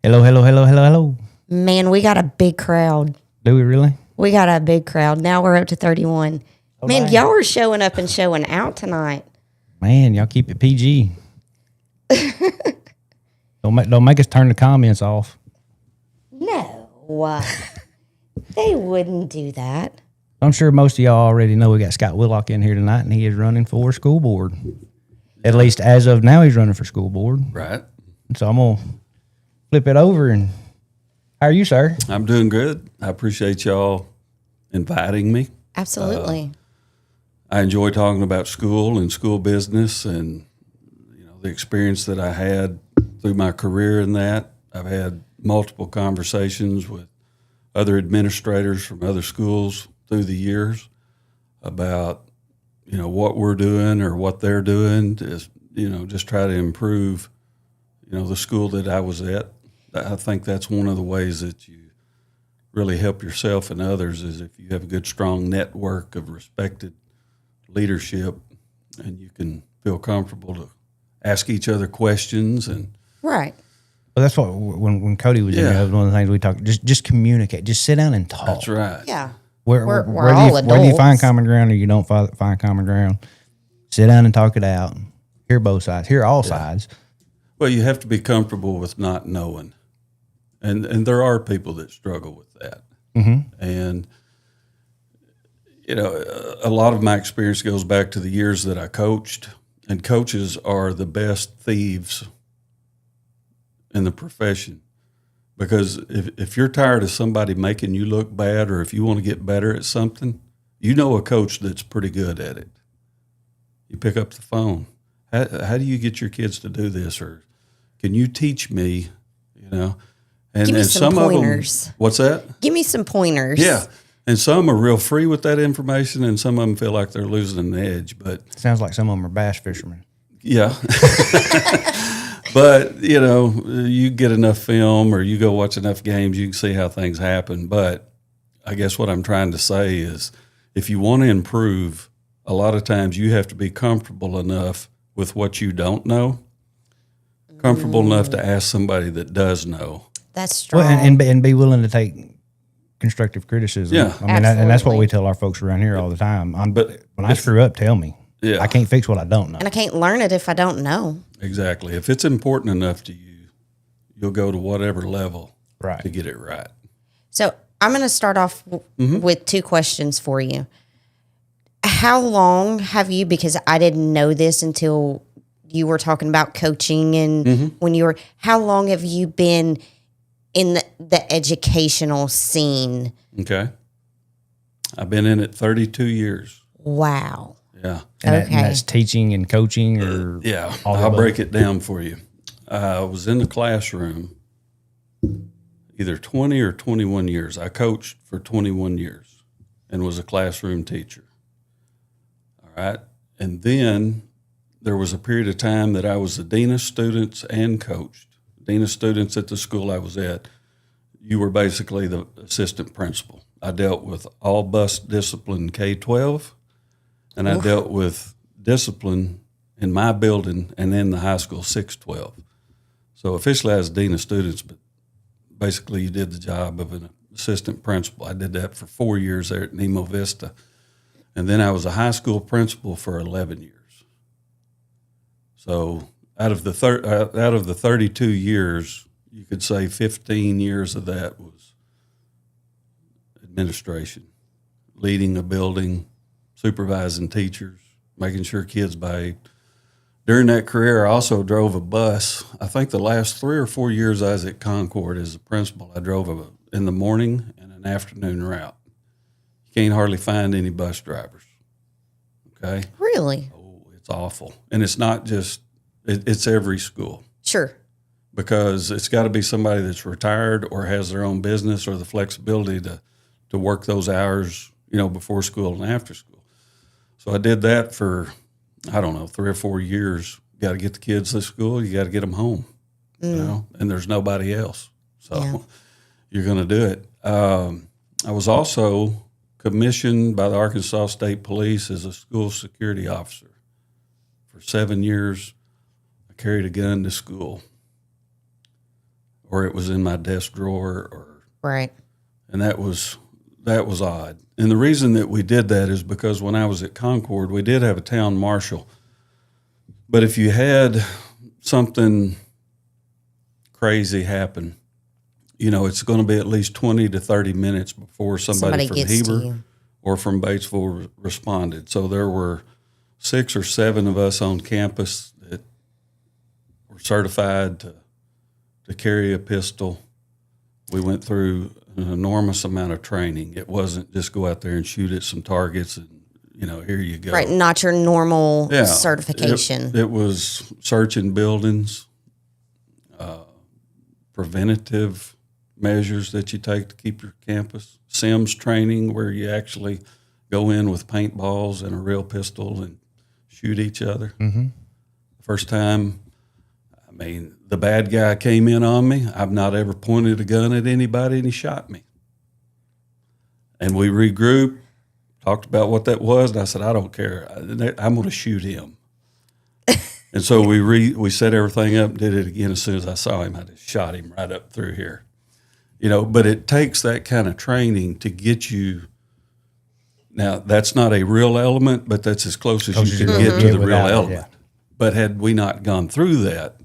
Hello, hello, hello, hello, hello. Man, we got a big crowd. Do we really? We got a big crowd. Now we're up to 31. Man, dang. y'all are showing up and showing out tonight. Man, y'all keep it PG. Don't make us turn the comments off. No. They wouldn't do that. I'm sure most of y'all already know we got Scott Whillock in here tonight, and he is running for school board. At least as of now, he's running for school board. Right. So I'm going to flip it over. And how are you, sir? I'm doing good. I appreciate y'all inviting me. Absolutely. I enjoy talking about school and school business and the experience that I had through my career in that. I've had multiple conversations with other administrators from other schools through the years about what we're doing or what they're doing to just try to improve the school that I was at. I think that's one of the ways that you really help yourself and others is if you have a good strong network of respected leadership and you can feel comfortable to ask each other questions and right. Well, that's what when Cody was in there, that was one of the things we talked. Just communicate. Just sit down and talk. That's right. Yeah. We're all adults. Whether you find common ground or you don't find common ground, sit down and talk it out. Hear both sides. Hear all sides. Well, you have to be comfortable with not knowing, and there are people that struggle with that. Mm-hmm. And a lot of my experience goes back to the years that I coached, and coaches are the best thieves in the profession. Because if you're tired of somebody making you look bad or if you want to get better at something, you know a coach that's pretty good at it. You pick up the phone. How do you get your kids to do this? Or can you teach me, And, Give me some pointers. Of them, what's that? Give me some pointers. Yeah. And some are real free with that information and some of them feel like they're losing an edge. But sounds like some of them are bass fishermen. Yeah. But, you get enough film or you go watch enough games, you can see how things happen. But I guess what I'm trying to say is if you want to improve, a lot of times you have to be comfortable enough with what you don't know, comfortable enough to ask somebody that does know. That's strong. Well, and be willing to take constructive criticism. Yeah. I mean, and that's what we tell our folks around here all the time. But when I screw up, tell me. Yeah. I can't fix what I don't know. And I can't learn it if I don't know. Exactly. If it's important enough to you, you'll go to whatever level to get it right. So I'm going to start off with two questions for you. How long have you, because I didn't know this until you were talking about coaching and how long have you been in the educational scene? Okay. I've been in it 32 years. Wow. Yeah. And that's teaching and coaching or yeah. I'll break it down for you. I was in the classroom either 20 or 21 years. I coached for 21 years and was a classroom teacher. All right. And then there was a period of time that I was the dean of students and coached. Dean of students at the school I was at, you were basically the assistant principal. I dealt with all bus discipline K-12. And I dealt with discipline in my building and in the high school 612. So officially I was dean of students, but basically you did the job of an assistant principal. I did that for 4 years there at Nemo Vista. And then I was a high school principal for 11 years. So out of the 32 years, you could say 15 years of that was administration, leading a building, supervising teachers, making sure kids behaved. During that career, I also drove a bus. I think the last 3 or 4 years I was at Concord as a principal, I drove in the morning and an afternoon route. You can't hardly find any bus drivers, okay? Really? Oh, it's awful. And it's not just, it's every school. Sure. Because it's got to be somebody that's retired or has their own business or the flexibility to work those hours, before school and after school. So I did that for, 3 or 4 years. You got to get the kids to school. You got to get them home, and there's nobody else. So you're going to do it. I was also commissioned by the Arkansas State Police as a school security officer. For 7 years, I carried a gun to school. or it was in my desk drawer, or Right. and that was odd. And the reason that we did that is because when I was at Concord, we did have a town marshal. But if you had something crazy happen, it's going to be at least 20 to 30 minutes before somebody from gets to Heber you. or from Batesville responded. So there were 6 or 7 of us on campus that were certified to carry a pistol. We went through an enormous amount of training. It wasn't just go out there and shoot at some targets and, here you go. Right. Not your normal Yeah, certification. It was searching buildings, preventative measures that you take to keep your campus, Sims training where you actually go in with paintballs and a real pistol and shoot each other. Mm-hmm. First time, the bad guy came in on me. I've not ever pointed a gun at anybody, and he shot me. And we regrouped, talked about what that was, and I said, I don't care. I'm going to shoot him. And so we set everything up and did it again. As soon as I saw him, I just shot him right up through here. But it takes that kind of training to get you. Now, that's not a real element, but that's as close as you can get to the real element. Yeah. But had we not gone through that,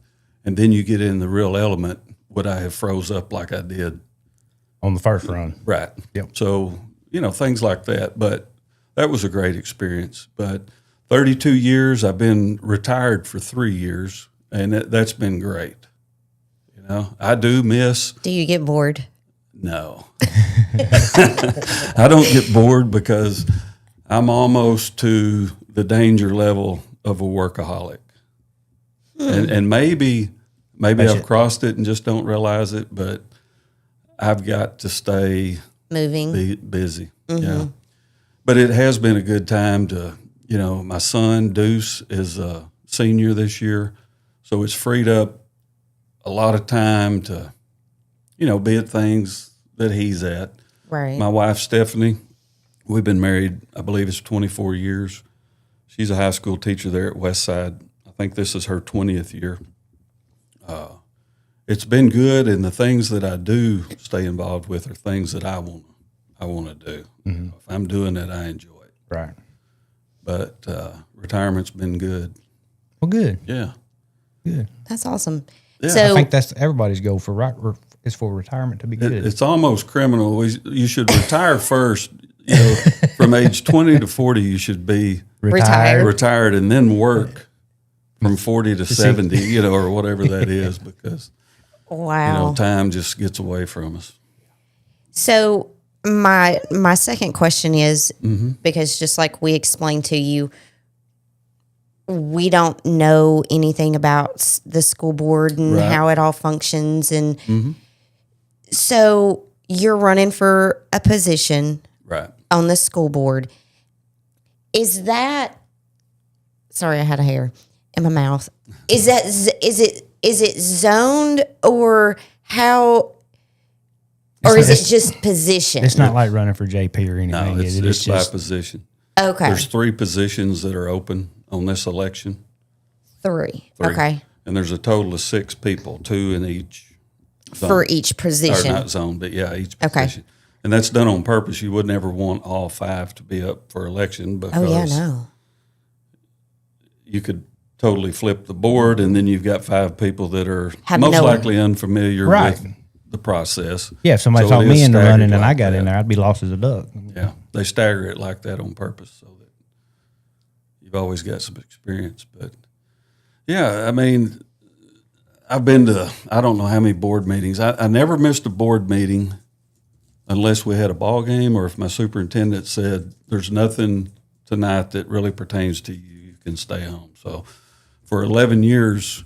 and then you get in the real element, would I have froze up like I did on the first run? Right. Yep. So, things like that. But that was a great experience. But 32 years, I've been retired for 3 years, and that's been great. I do miss. Do you get bored? No. I don't get bored because I'm almost to the danger level of a workaholic. And maybe I've crossed it and just don't realize it, but I've got to stay moving, busy. Mm-hmm. Yeah. But it has been a good time to, my son Deuce is a senior this year, so it's freed up a lot of time to, be at things that he's at. Right. My wife, Stephanie, we've been married, I believe it's 24 years. She's a high school teacher there at Westside. I think this is her 20th year. It's been good, and the things that I do stay involved with are things that I want to do. Mm-hmm. If I'm doing it, I enjoy it. Right. But retirement's been good. Well, good. Yeah. Good. That's awesome. Yeah. So I think that's everybody's goal for is for retirement to be good. It's almost criminal. You should retire first. From age 20 to 40, you should be retired, and then work from 40 to 70, or whatever that is, because wow, time just gets away from us. So my second question is, because just like we explained to you, we don't know anything about the school board and how it all functions. And so you're running for a position on the school board. Is that, sorry, I had a hair in my mouth. Is it zoned, or how, or is it just position? It's not like running for JP or anything. No, it's just by position. Okay. There's 3 positions that are open on this election. 3. 3. Okay. And there's a total of 6 people, 2 in each zone. For each position. Or not zone, but each position. Okay. And that's done on purpose. You would never want all 5 to be up for election because you could totally flip the board, and then you've got 5 people that are most likely unfamiliar with the process. Yeah, if somebody talked me into running and I got in there, I'd be lost as a duck. Yeah, they stagger it like that on purpose so that you've always got some experience. But, yeah, I've been to I don't know how many board meetings. I never missed a board meeting unless we had a ball game or if my superintendent said there's nothing tonight that really pertains to you, you can stay home. So for 11 years,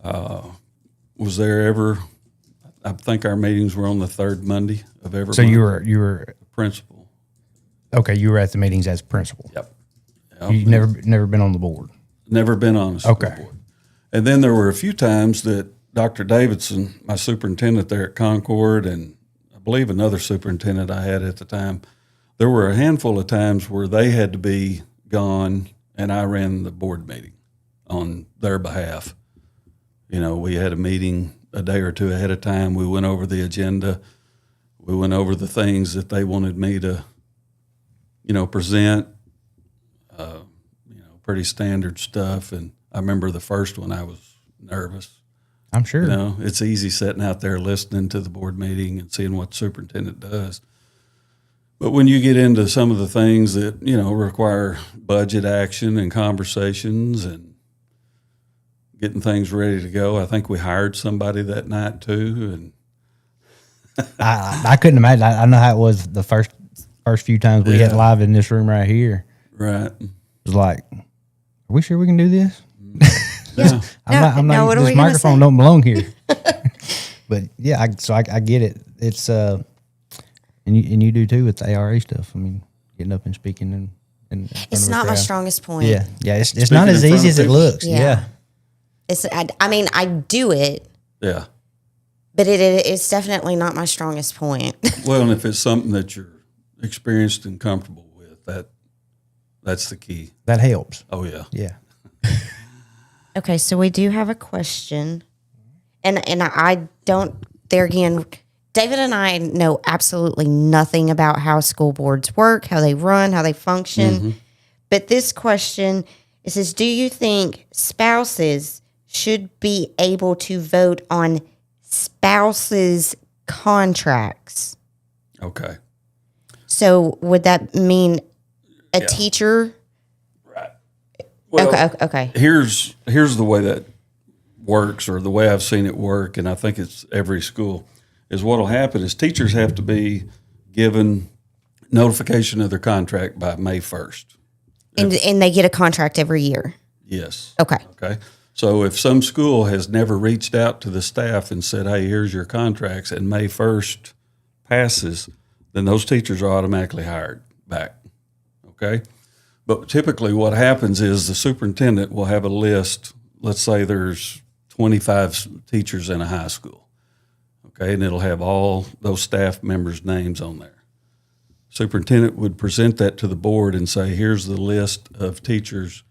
was there ever – I think our meetings were on the 3rd Monday of every month. So you were principal. Okay, you were at the meetings as principal. Yep. You never been on the board. Never been on a school board. And then there were a few times that Dr. Davidson, my superintendent there at Concord, and I believe another superintendent I had at the time, there were a handful of times where they had to be gone, and I ran the board meeting on their behalf. We had a meeting a day or two ahead of time. We went over the agenda. We went over the things that they wanted me to, present, pretty standard stuff. And I remember the first one, I was nervous. I'm sure. It's easy sitting out there listening to the board meeting and seeing what the superintendent does. But when you get into some of the things that, require budget action and conversations and getting things ready to go, I think we hired somebody that night too. And I couldn't imagine. I know how it was the first few times we had live in this room right here. Right. It was like, are we sure we can do this? Yeah. I'm not. What are This we gonna microphone say? don't belong here. But yeah, I get it. It's and you do too with the ARA stuff. I mean, getting up and speaking and in front It's of a not my crowd. strongest point. Yeah, it's Speaking not in as front easy of as it people. looks. Yeah. Yeah. I do it, Yeah. but it's definitely not my strongest point. Well, and if it's something that you're experienced and comfortable with, that's the key. That helps. Oh, yeah. Yeah. Okay, so we do have a question, and I don't. There again, David and I know absolutely nothing about how school boards work, how they run, how they function. Mm-hmm. But this question, it says, do you think spouses should be able to vote on spouses' contracts? Okay. So would that mean a Yeah. teacher? Right. Well, Okay. Here's the way that works, or the way I've seen it work, and I think it's every school, is what will happen is teachers have to be given notification of their contract by May 1st. And they get a contract every year. Yes. Okay. Okay. So if some school has never reached out to the staff and said, hey, here's your contracts, and May 1st passes, then those teachers are automatically hired back. Okay. But typically what happens is the superintendent will have a list. Let's say there's 25 teachers in a high school. Okay. And it'll have all those staff members' names on there. Superintendent would present that to the board and say, here's the list of teachers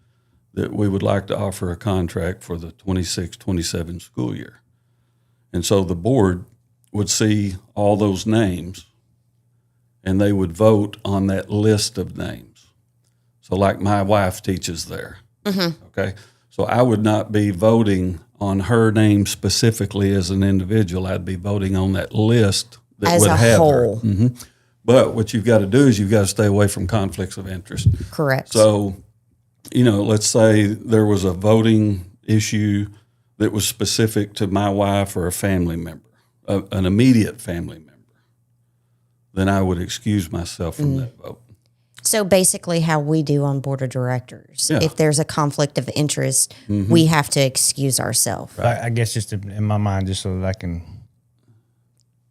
that we would like to offer a contract for the 26-27 school year. And so the board would see all those names, and they would vote on that list of names. So like my wife teaches there. Mm-hmm. Okay. So I would not be voting on her name specifically as an individual. I'd be voting on that list that As would a have whole. her. Mm-hmm. But what you've got to do is you've got to stay away from conflicts of interest. Correct. So, let's say there was a voting issue that was specific to my wife or a family member, an immediate family member, then I would excuse myself from that vote. So basically how we do on board of directors. Yeah. If there's a conflict of interest, we have to excuse ourselves. I guess just in my mind, just so that I can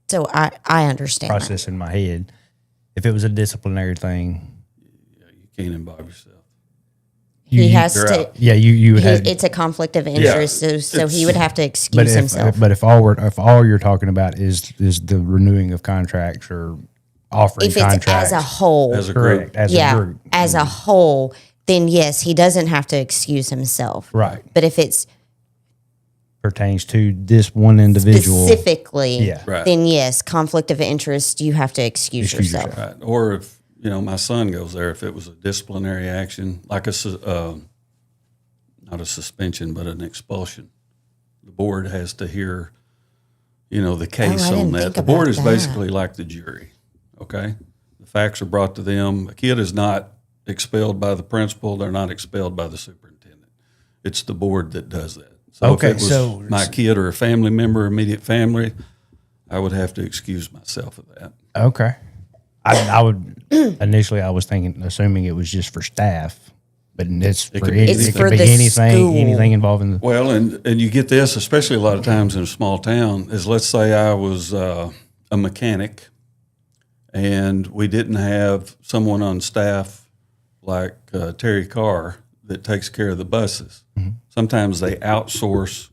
So I understand that. process in my head. If it was a disciplinary thing, You can't involve yourself. He has you're to. out. yeah, you would have. It's a conflict of interest, so he would have to But excuse himself. if all you're talking about is the renewing of contracts or offering If it's contracts as a whole, As a group. correct as a yeah, group, as a whole, then yes, he doesn't have to excuse himself. right, But if it's pertains to this one individual. specifically, Yeah. Right. then yes, conflict of interest, you have to excuse yourself. Right. Or if, my son goes there, if it was a disciplinary action, like not a suspension, but an expulsion, the board has to hear, the case I didn't on that. think The board about is that. basically like the jury, okay? The facts are brought to them. A kid is not expelled by the principal. They're not expelled by the superintendent. It's the board that does that. So Okay, if it was my kid or a family member, immediate family, I would have to excuse myself of that. Okay, I would initially I was assuming it was just for staff, but it could be anything. It's for be the school. anything involving the. Well, and you get this, especially a lot of times in a small town, is let's say I was a mechanic and we didn't have someone on staff like Terry Carr that takes care of the buses. Mm-hmm. Sometimes they outsource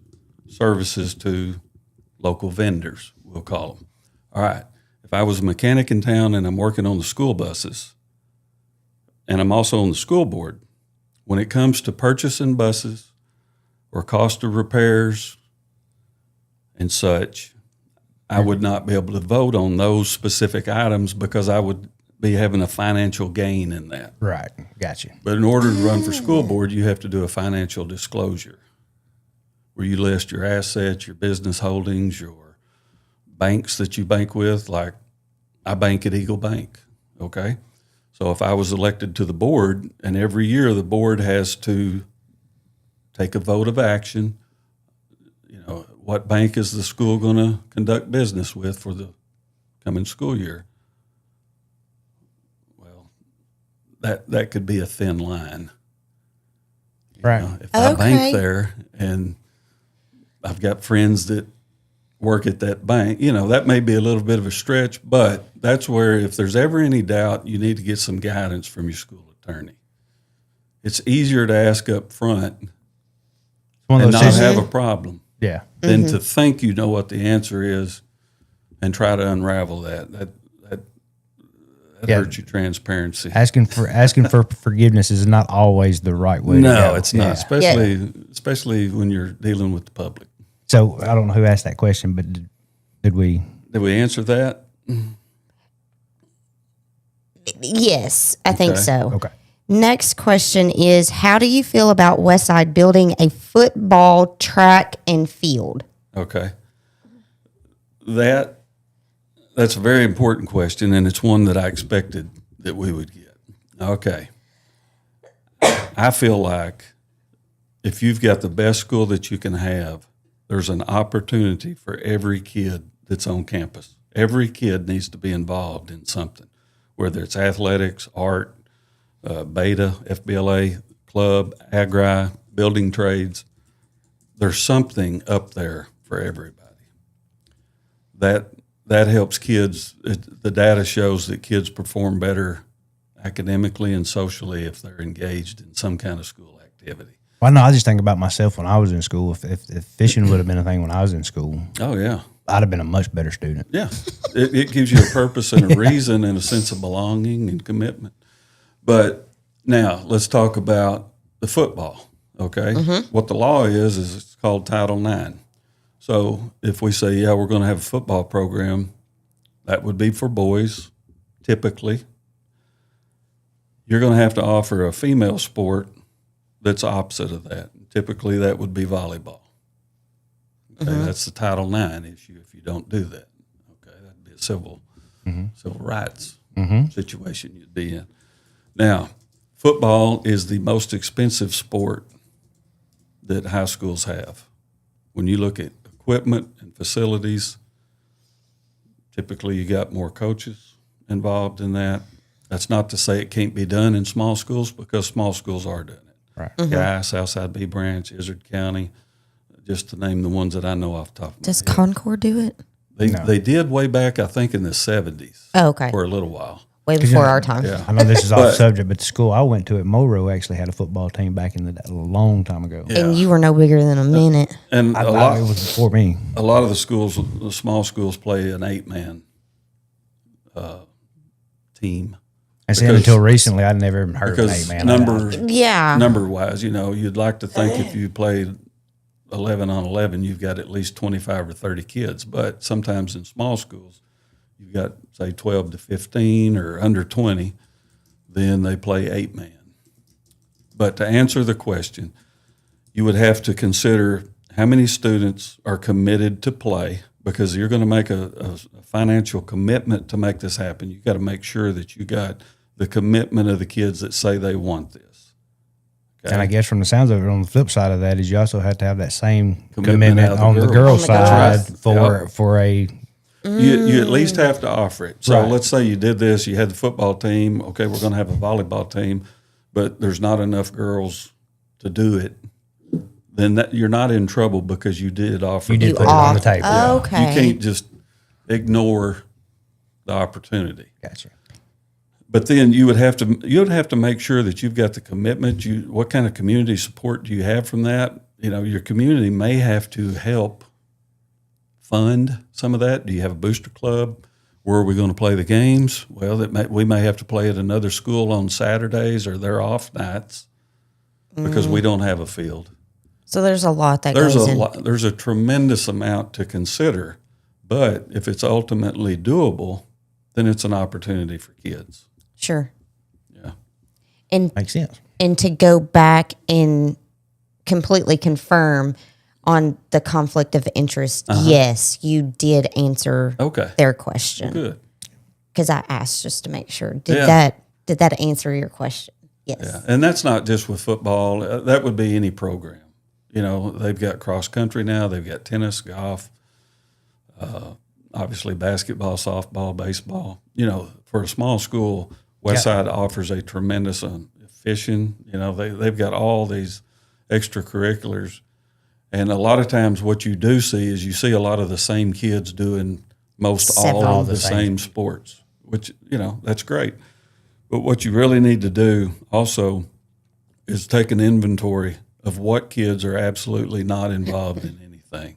services to local vendors, we'll call them. All right, if I was a mechanic in town and I'm working on the school buses and I'm also on the school board, when it comes to purchasing buses or cost of repairs, and such, I would not be able to vote on those specific items because I would be having a financial gain in that. Right. Gotcha. But in order to run for school board, you have to do a financial disclosure where you list your assets, your business holdings, your banks that you bank with. Like I bank at Eagle Bank, okay? So if I was elected to the board, and every year the board has to take a vote of action, what bank is the school going to conduct business with for the coming school year? Well, that could be a thin line. Right. If I bank there and I've got friends that work at that bank, that may be a little bit of a stretch, but that's where if there's ever any doubt, you need to get some guidance from your school attorney. It's easier to ask up front and not have a problem. Yeah. Than to think you know what the answer is and try to unravel that. That hurts your transparency. Asking for forgiveness is not always the right way to go. No, it's not, especially when you're dealing with the public. So I don't know who asked that question, but did we? Did we answer that? Yes, I think so. Okay. Next question is, how do you feel about Westside building a football track and field? Okay. That's a very important question, and it's one that I expected that we would get. Okay. I feel like if you've got the best school that you can have, there's an opportunity for every kid that's on campus. Every kid needs to be involved in something, whether it's athletics, art, Beta, FBLA, club, agri, building trades. There's something up there for everybody. That helps kids. The data shows that kids perform better academically and socially if they're engaged in some kind of school activity. Well, no, I just think about myself when I was in school. If fishing would have been a thing when I was in school, oh yeah, I'd have been a much better student. Yeah, it gives you a purpose and a reason and a sense of belonging and commitment. But now let's talk about the football, okay? What the law is it's called Title IX. So if we say, yeah, we're going to have a football program, that would be for boys, typically. You're going to have to offer a female sport that's opposite of that. Typically, that would be volleyball. Okay, that's the Title IX issue if you don't do that. Okay, that'd be a civil rights situation you'd be in. Now, football is the most expensive sport that high schools have. When you look at equipment and facilities, typically you got more coaches involved in that. That's not to say it can't be done in small schools because small schools are doing it. Right. Guy, Southside B Branch, Izard County, just to name the ones that I know off the top of my Does head. Concord do it? They did way back, I think, in the 70s. Oh, okay. For a little while. Way before our time. Yeah. I know this is off subject, but the school I went to at Monroe actually had a football team back in a long time ago. Yeah. And you were no bigger than a minute. And It was before me. a lot of the small schools play an 8-man team. And see, until recently, I'd never even heard of Because an 8-man. number-wise, you'd like to think if you played 11 on 11, you've got at least 25 or 30 kids. But sometimes in small schools, you've got, say, 12 to 15 or under 20, then they play 8-man. But to answer the question, you would have to consider how many students are committed to play, because you're going to make a financial commitment to make this happen. You've got to make sure that you got the commitment of the kids that say they want this. Okay? And I guess from the sounds of it, on the flip side of that is you also have to have that same commitment out of the on the girls. girls' side Right. for a. You at least have to offer it. So Right. let's say you did this, you had the football team, okay, we're going to have a volleyball team, but there's not enough girls to do it. Then you're not in trouble because you did offer. You did put it on the table. Oh, okay. You can't just ignore the opportunity. Gotcha. But then you would have to make sure that you've got the commitment. What kind of community support do you have from that? Your community may have to help fund some of that. Do you have a booster club? Where are we going to play the games? Well, we may have to play at another school on Saturdays or their off nights because we don't have a field. So there's a lot that There's goes a in. lot. There's a tremendous amount to consider, but if it's ultimately doable, then it's an opportunity for kids. Sure. Yeah. And Makes sense. and to go back and completely confirm on the conflict of interest, yes, you did answer Okay. their question. Good. Because I asked just to make sure. Did Yeah. that answer your question? Yes. Yeah, and that's not just with football. That would be any program. You know, they've got cross country now. They've got tennis, golf, obviously basketball, softball, baseball. You know, for a small school, Westside offers a tremendous fishing. You know, they've got all these extracurriculars, and a lot of times what you do see is you see a lot of the same kids doing most all of the same sports, which, you know, that's great. But what you really need to do also is take an inventory of what kids are absolutely not involved in anything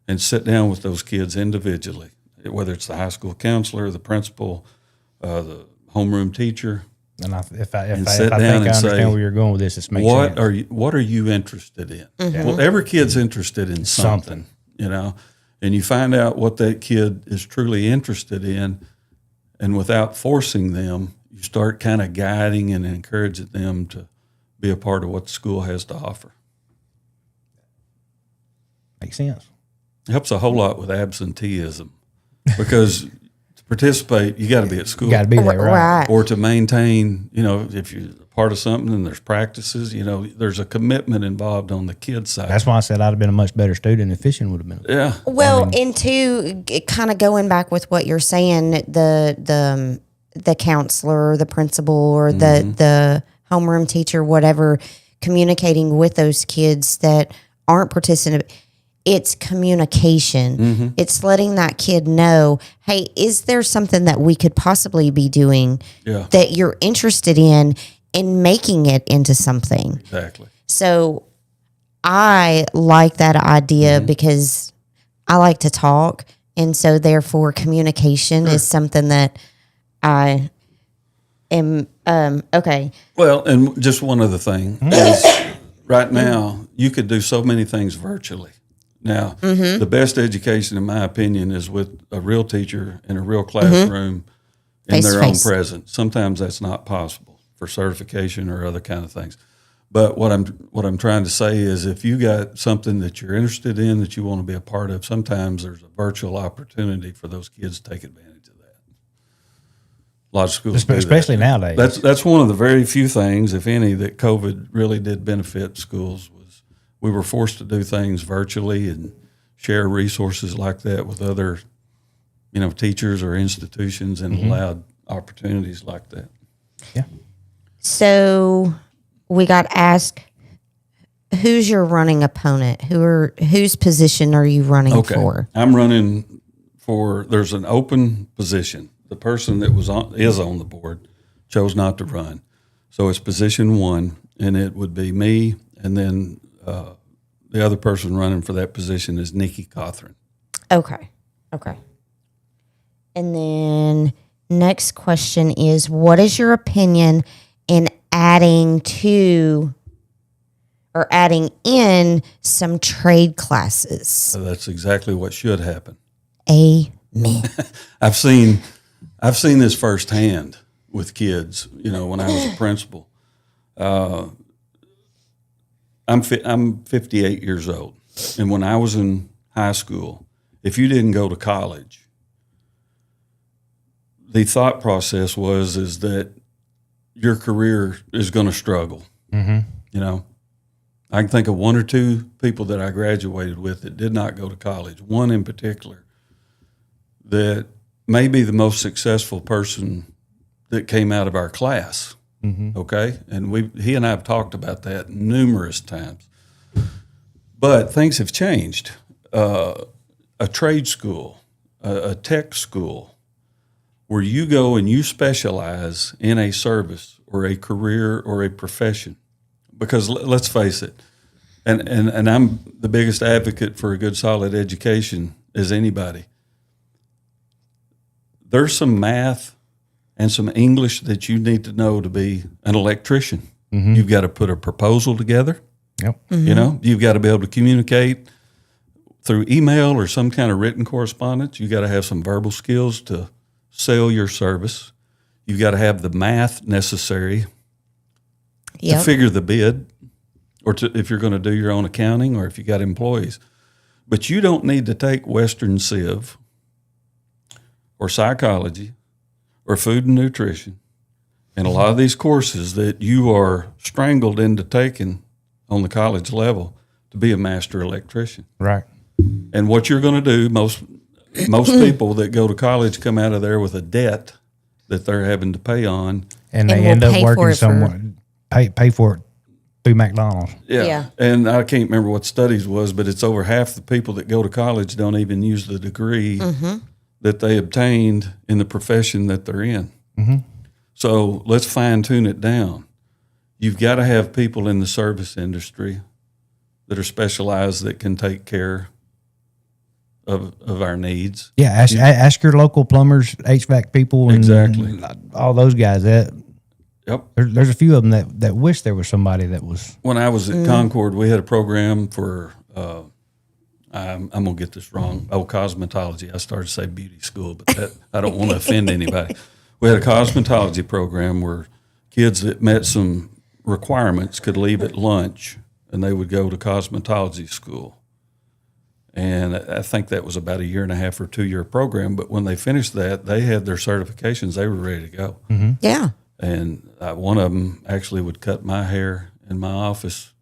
and sit down with those kids individually, whether it's the high school counselor, the principal, the homeroom teacher. And if I think sit I down and understand say, where you're going with this, it's makes sense. What are you interested in? Well, every kid's interested in something, you know, and you find out what that kid is truly interested in, and without forcing them, you start kind of guiding and encouraging them to be a part of what the school has to offer. Makes sense. It helps a whole lot with absenteeism because to participate, you got to be at school. You got to be there, right? Or to maintain, you know, if you're part of something and there's practices, you know, there's a commitment involved on the kid's side. That's why I said I'd have been a much better student if fishing would have been. Yeah. Well, and two, kind of going back with what you're saying, the counselor, the principal, or the homeroom teacher, whatever, communicating with those kids that aren't participating. It's communication. It's letting that kid know, hey, is there something that we could possibly be doing that you're interested in and making it into something? Exactly. So I like that idea because I like to talk. And so therefore communication is something that I am, okay. Well, and just one other thing is right now you could do so many things virtually. Now, the best education, in my opinion, is with a real teacher in a real classroom in their own presence. Sometimes that's not possible for certification or other kind of things. But what I'm trying to say is, if you got something that you're interested in that you want to be a part of, sometimes there's a virtual opportunity for those kids to take advantage of that. A lot of schools, especially nowadays. That's one of the very few things, if any, that COVID really did benefit schools. We were forced to do things virtually and share resources like that with other, you know, teachers or institutions, and allowed opportunities like that. Yeah. So we got asked, who's your running opponent? Whose position are you running for? I'm running for. There's an open position. The person that is on the board chose not to run, so it's position 1, and it would be me, and then. The other person running for that position is Nikki Cothran. Okay. And then next question is, what is your opinion in adding in some trade classes? So that's exactly what should happen. Amen. I've seen this firsthand with kids, you know, when I was a principal. I'm 58 years old, and when I was in high school, if you didn't go to college, the thought process is that your career is going to struggle. You know, I can think of 1 or 2 people that I graduated with that did not go to college. One in particular that may be the most successful person that came out of our class. Okay, and he and I have talked about that numerous times. But things have changed. A trade school, a tech school, where you go and you specialize in a service or a career or a profession. Because let's face it, and I'm the biggest advocate for a good, solid education as anybody. There's some math and some English that you need to know to be an electrician. You've got to put a proposal together. Yep. You know, you've got to be able to communicate through email or some kind of written correspondence. You got to have some verbal skills to sell your service. You've got to have the math necessary to figure the bid, or if you're going to do your own accounting, or if you got employees. But you don't need to take Western Civ or psychology or food and nutrition and a lot of these courses that you are strangled into taking on the college level to be a master electrician. Right. And what you're going to do, most people that go to college come out of there with a debt that they're having to pay on. And they end up working somewhere, pay for it through McDonald's. Yeah. And I can't remember what studies was, but it's over half the people that go to college don't even use the degree that they obtained in the profession that they're in. Mm-hmm. So let's fine tune it down. You've got to have people in the service industry that are specialized that can take care of our needs. Yeah, ask your local plumbers, HVAC people, and exactly all those guys. Yep. There's a few of them that wish there was somebody that was. When I was at Concord, we had a program for, I'm going to get this wrong, cosmetology. I started to say beauty school, but I don't want to offend anybody. We had a cosmetology program where kids that met some requirements could leave at lunch and they would go to cosmetology school. And I think that was about a 1.5 or 2 year program. But when they finished that, they had their certifications. They were ready to go. Mm-hmm. Yeah. And one of them actually would cut my hair in my office.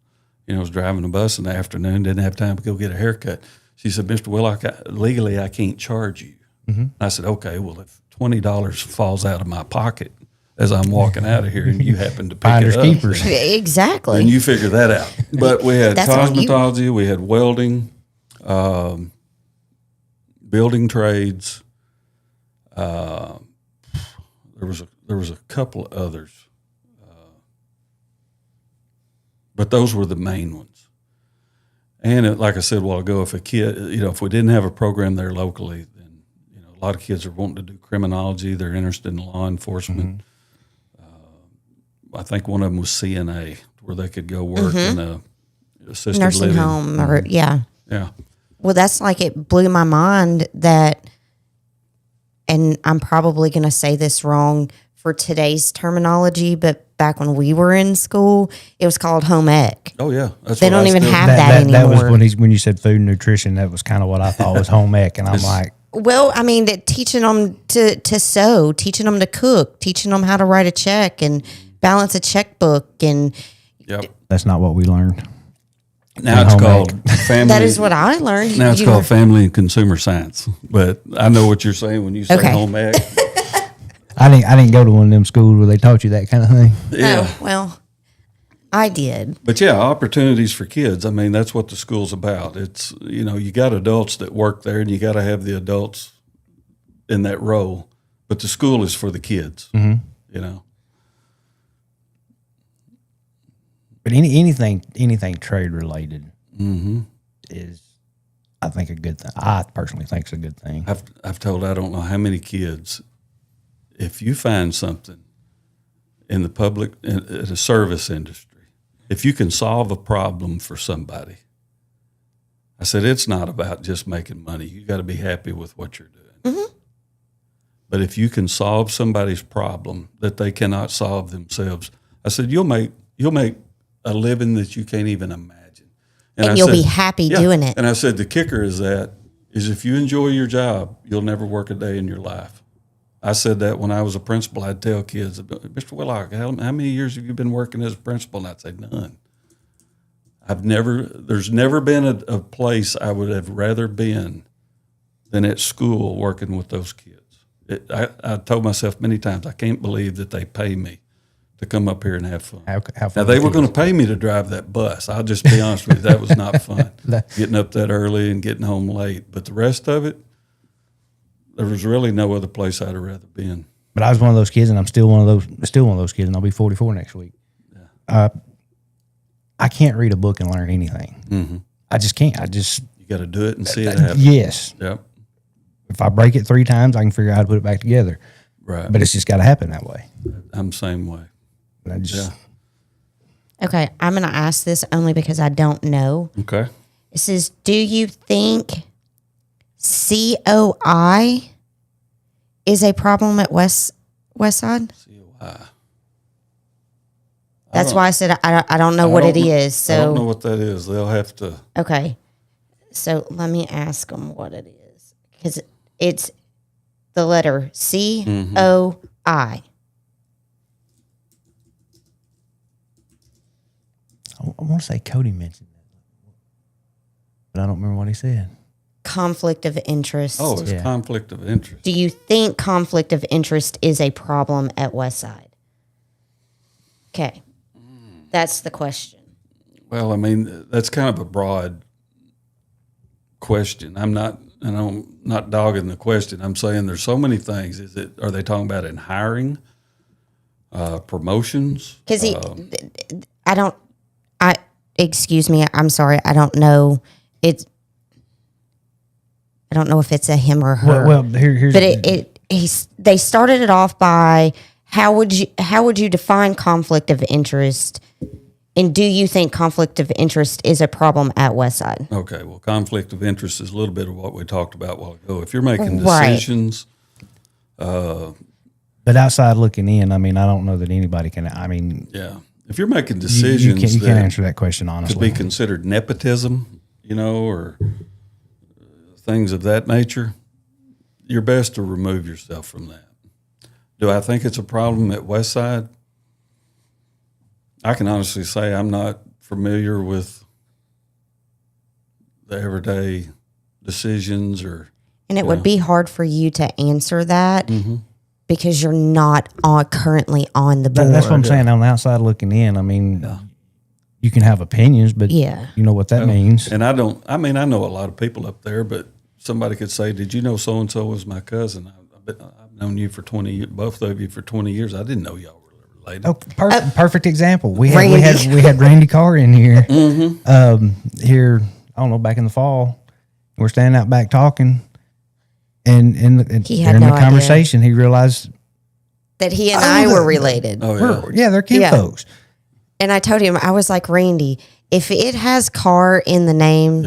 You know, I was driving a bus in the afternoon, didn't have time to go get a haircut. She said, Mr. Whillock, legally I can't charge you. Mm-hmm. I said, okay, well, if $20 falls out of my pocket as I'm walking out of here and you happen to pick Finders it up. keepers. Exactly. And you figure that out. But we had That's on you. cosmetology, we had welding, building trades. There was a couple of others, but those were the main ones. And like I said a while ago, if a kid, if we didn't have a program there locally, then a lot of kids are wanting to do criminology. They're interested in law enforcement. I think one of them was CNA, where they could go work in a assisted nursing living home, or yeah. Well, that's like, it blew my mind that, and I'm probably going to say this wrong for today's terminology, but back when we were in school, it was called home ec. Oh yeah, they don't even have that anymore. That was when you said food and nutrition. That was kind of what I thought was home ec, and I'm like, well, I mean, teaching them to sew, teaching them to cook, teaching them how to write a check and balance a checkbook, and that's not what we learned. Now it's called family. That is what I learned. Now it's called family and consumer science. But I know what you're saying when you say home ec. I didn't go to one of them schools where they taught you that kind of thing. Yeah. Oh, well, I did. But yeah, opportunities for kids. I mean, that's what the school's about. It's, you got adults that work there, and you got to have the adults in that role. But the school is for the kids, But anything trade related is, I think, a good thing. I personally think it's a good thing. I've told I don't know how many kids, if you find something in the public, in a service industry, if you can solve a problem for somebody, I said, it's not about just making money. You got to be happy with what you're doing. Mm-hmm. But if you can solve somebody's problem that they cannot solve themselves, I said, you'll make a living that you can't even imagine. And you'll be happy doing it. And I said, the kicker is if you enjoy your job, you'll never work a day in your life. I said that when I was a principal. I'd tell kids, Mr. Whillock, how many years have you been working as a principal? And I'd say, none. There's never been a place I would have rather been than at school working with those kids. I told myself many times, I can't believe that they pay me to come up here and have fun. How now, they were going to pay me to drive that bus. I'll just be honest with you, that was not fun, getting up that early and getting home late. But the rest of it, there was really no other place I'd have rather been. But I was one of those kids, and I'm still one of those kids, and I'll be 44 next week. Yeah. I can't read a book and learn anything. Mm-hmm. I just can't. You got to do it and see it happen. Yes. Yep. If I break it 3 times, I can figure out how to put it back together. Right. But it's just got to happen that way. I'm the same way. Okay, I'm going to ask this only because I don't know. Okay. It says, do you think COI is a problem at West Side? COI. That's why I said I don't know what it is. So I don't know what that is. They'll have to. Okay. So let me ask them what it is. Because it's the letter COI. I want to say Cody mentioned that, but I don't remember what he said. Conflict of interest. Oh, it's conflict of interest. Do you think conflict of interest is a problem at Westside? Okay. That's the question. Well, I mean, that's kind of a broad question. I'm not dogging the question. I'm saying there's so many things. Are they talking about in hiring, promotions? Because excuse me, I'm sorry, I don't know. I don't know if it's a him or her. Well here's. But they started it off by how would you define conflict of interest, and do you think conflict of interest is a problem at Westside? Okay, well, conflict of interest is a little bit of what we talked about a while ago. If you're making decisions, but outside looking in, I mean, I don't know that anybody can. I mean, yeah, if you're making decisions, you can't answer that question honestly. Could be considered nepotism, or things of that nature. You're best to remove yourself from that. Do I think it's a problem at Westside? I can honestly say I'm not familiar with the everyday decisions and it would be hard for you to answer that because you're not currently on the board. That's what I'm saying. On the outside looking in, I mean, you can have opinions, but you know what that means. And I know a lot of people up there, but somebody could say, "Did you know so and so was my cousin? I've known you for 20 years, both of you for 20 years. I didn't know y'all were related." Oh, perfect example. We had Randy Carr in here. Here, I don't know, back in the fall. We're standing out back talking, and during the conversation, he realized that he and I were related. They're kinfolks. And I told him, I was like, Randy, if it has Carr in the name,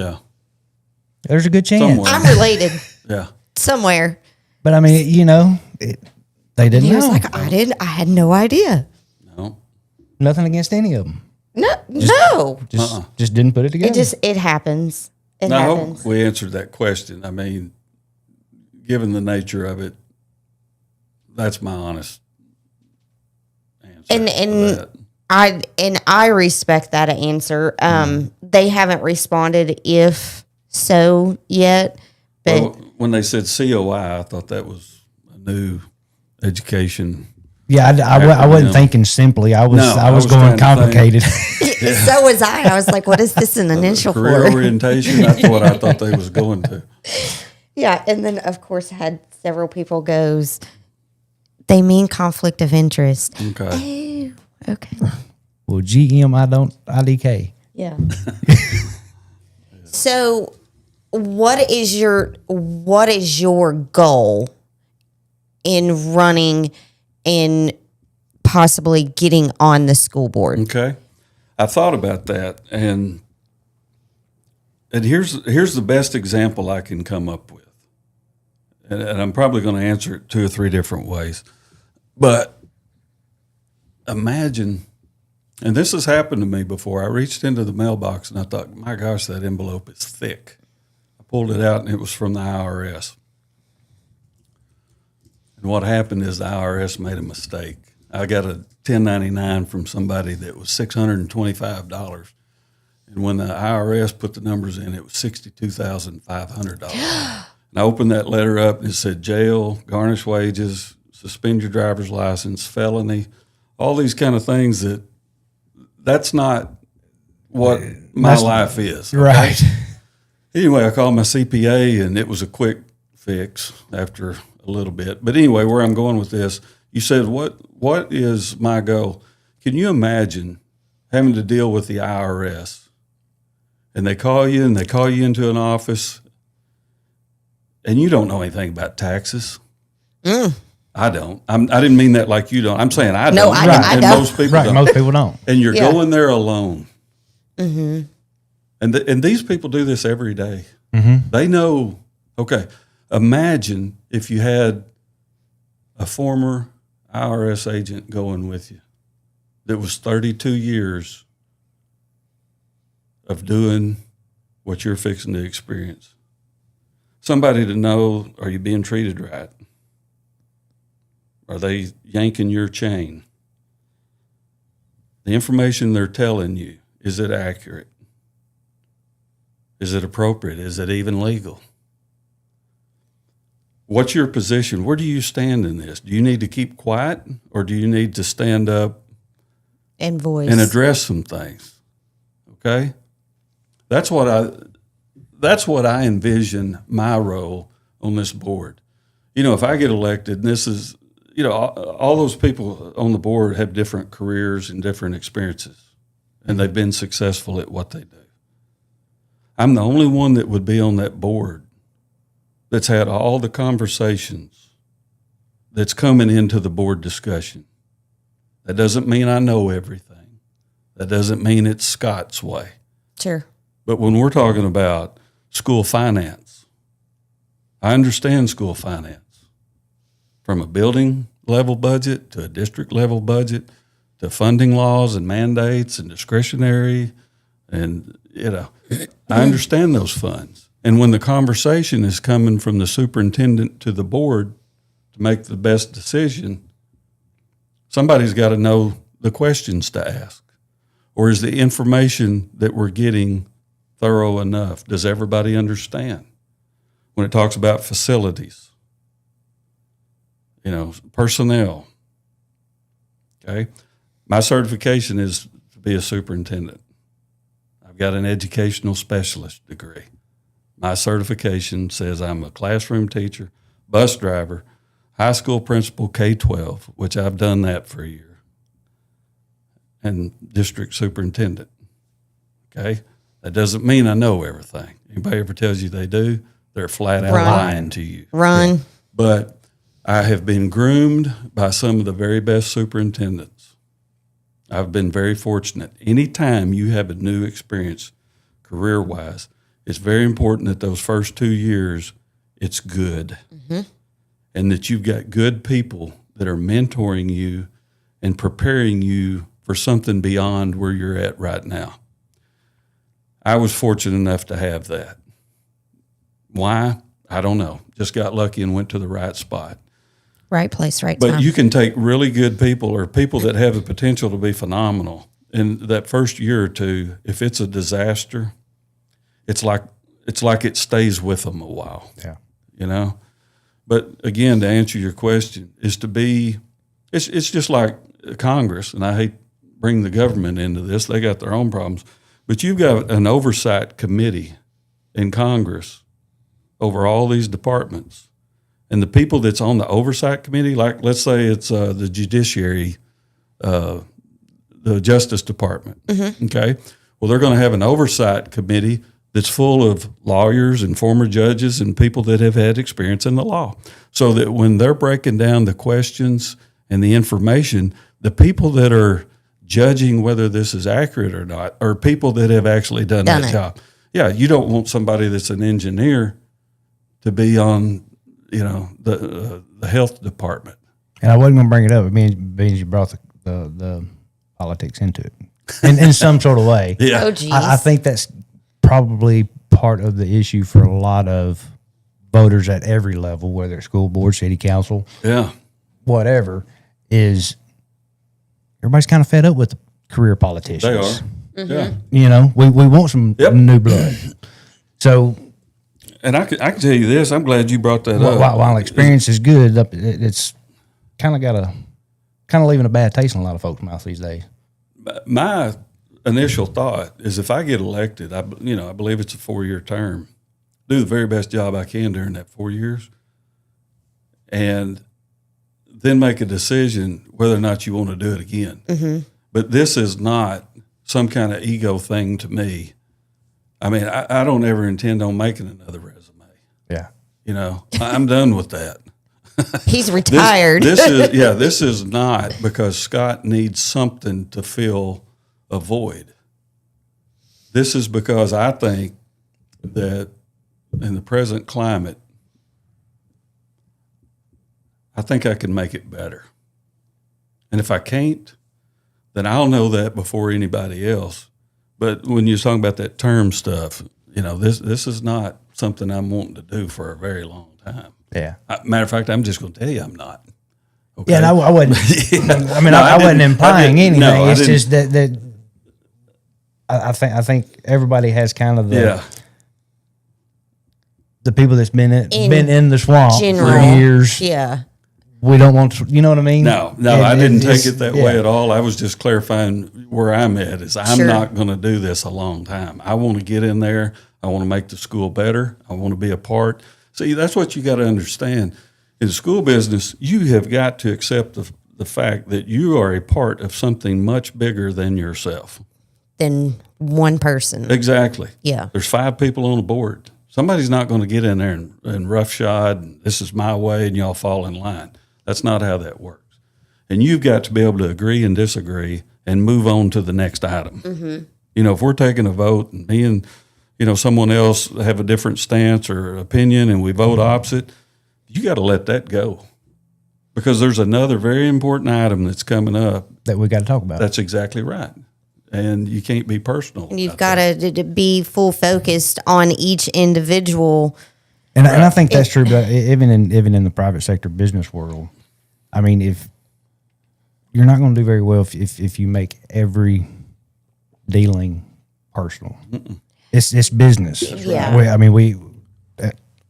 there's a good chance somewhere. I'm related. Somewhere. But I mean, they didn't know. He was like, I had no idea. No. Nothing against any of them. No. Just didn't put it together. It happens. It I happens. hope we answered that question. I mean, given the nature of it, that's my honest answer. And I respect that answer. They haven't responded if so yet. But when they said COI, I thought that was a new education. Yeah, I wasn't thinking simply. I was going complicated. So was I. I was like, what is this an initial career for? orientation? That's what I thought they was going to. Yeah, and then of course had several people goes, they mean conflict of interest. Okay. Oh, okay. Well, GM, IDK. Yeah. So what is your goal in running and possibly getting on the school board? Okay. I thought about that, and here's the best example I can come up with. And I'm probably going to answer it 2 or 3 different ways. But imagine, and this has happened to me before, I reached into the mailbox and I thought, my gosh, that envelope is thick. I pulled it out and it was from the IRS. And what happened is the IRS made a mistake. I got a 1099 from somebody that was $625. And when the IRS put the numbers in, it was $62,500. And I opened that letter up and it said jail, garnish wages, suspend your driver's license, felony, all these kind of things that's not what my life is. Okay? Right. Anyway, I called my CPA and it was a quick fix after a little bit. But anyway, where I'm going with this, you said, what is my goal? Can you imagine having to deal with the IRS and they call you into an office and you don't know anything about taxes? I don't. I didn't mean that like you don't. I'm saying I don't. No, I don't. Most people don't. Most people don't. And you're going there alone. Mm-hmm. And these people do this every day. Mm-hmm. They know, okay, imagine if you had a former IRS agent going with you that was 32 years of doing what you're fixing to experience. Somebody to know, are you being treated right? Are they yanking your chain? The information they're telling you, is it accurate? Is it appropriate? Is it even legal? What's your position? Where do you stand in this? Do you need to keep quiet, or do you need to stand up and voice and address some things? Okay? That's what I envision my role on this board. You know, if I get elected, and this is, you know, all those people on the board have different careers and different experiences, and they've been successful at what they do. I'm the only one that would be on that board that's had all the conversations that's coming into the board discussion. That doesn't mean I know everything. That doesn't mean it's Scott's way. Sure. But when we're talking about school finance, I understand school finance. From a building level budget to a district level budget to funding laws and mandates and discretionary, and, you know, I understand those funds. And when the conversation is coming from the superintendent to the board to make the best decision, somebody's got to know the questions to ask. Or is the information that we're getting thorough enough? Does everybody understand? When it talks about facilities, you know, personnel, okay? My certification is to be a superintendent. I've got an educational specialist degree. My certification says I'm a classroom teacher, bus driver, high school principal, K-12, which I've done that for a year, and district superintendent, okay? That doesn't mean I know everything. Anybody ever tells you they do, they're flat out lying to you. Run. But I have been groomed by some of the very best superintendents. I've been very fortunate. Anytime you have a new experience career-wise, it's very important that those first 2 years, it's good. Mm-hmm. And that you've got good people that are mentoring you and preparing you for something beyond where you're at right now. I was fortunate enough to have that. Why? I don't know. Just got lucky and went to the right spot. Right place, right time. But you can take really good people or people that have the potential to be phenomenal. In that first year or two, if it's a disaster, it's like it stays with them a while. Yeah. You know? But again, to answer your question, is to be, it's just like Congress, and I hate bringing the government into this. They got their own problems. But you've got an oversight committee in Congress over all these departments. And the people that's on the oversight committee, like let's say it's the judiciary, the Justice Department, mm-hmm. Okay? Well, they're going to have an oversight committee that's full of lawyers and former judges and people that have had experience in the law. So that when they're breaking down the questions and the information, the people that are judging whether this is accurate or not are people that have actually done that job. Yeah, you don't want somebody that's an engineer to be on, you know, the health department. And I wasn't going to bring it up. It means you brought the politics into it in some sort of way. Yeah. Oh, geez. I think that's probably part of the issue for a lot of voters at every level, whether it's school board, city council, whatever, is everybody's kind of fed up with the career politicians. They are. Mm-hmm. Yeah. You know, we want some new blood. So, and I can tell you this, I'm glad you brought that up. While experience is good, it's kind of leaving a bad taste in a lot of folks' mouths these days. My initial thought is if I get elected, I believe it's a 4-year term, do the very best job I can during that 4 years, and then make a decision whether or not you want to do it again. Mm-hmm. But this is not some kind of ego thing to me. I mean, I don't ever intend on making another resume. Yeah. You know, I'm done with that. He's retired. This is not because Scott needs something to fill a void. This is because I think that in the present climate, I think I can make it better. And if I can't, then I'll know that before anybody else. But when you're talking about that term stuff, this is not something I'm wanting to do for a very long time. Yeah. Matter of fact, I'm just going to tell you I'm not. Okay? Yeah, and I wasn't. I mean, I wasn't implying anything. No, it's just that I think everybody has kind of the people that's been in the swamp for years. Yeah. We don't want to, you know what I mean? No, I didn't take it that way at all. I was just clarifying where I'm at. I'm not going to do this a long time. I want to get in there. I want to make the school better. I want to be a part. See, that's what you got to understand. In the school business, you have got to accept the fact that you are a part of something much bigger than yourself. Than one person. Exactly. Yeah. There's 5 people on the board. Somebody's not going to get in there and roughshod, and this is my way, and y'all fall in line. That's not how that works. And you've got to be able to agree and disagree and move on to the next item. Mm-hmm. If we're taking a vote and me and, someone else have a different stance or opinion and we vote opposite, you got to let that go. Because there's another very important item that's coming up. That we got to talk about. That's exactly right. And you can't be personal. And you've got to be full focused on each individual. And I think that's true, but even in the private sector business world, I mean, if you're not going to do very well if you make every dealing personal. Mm-mm. It's business. Yeah. We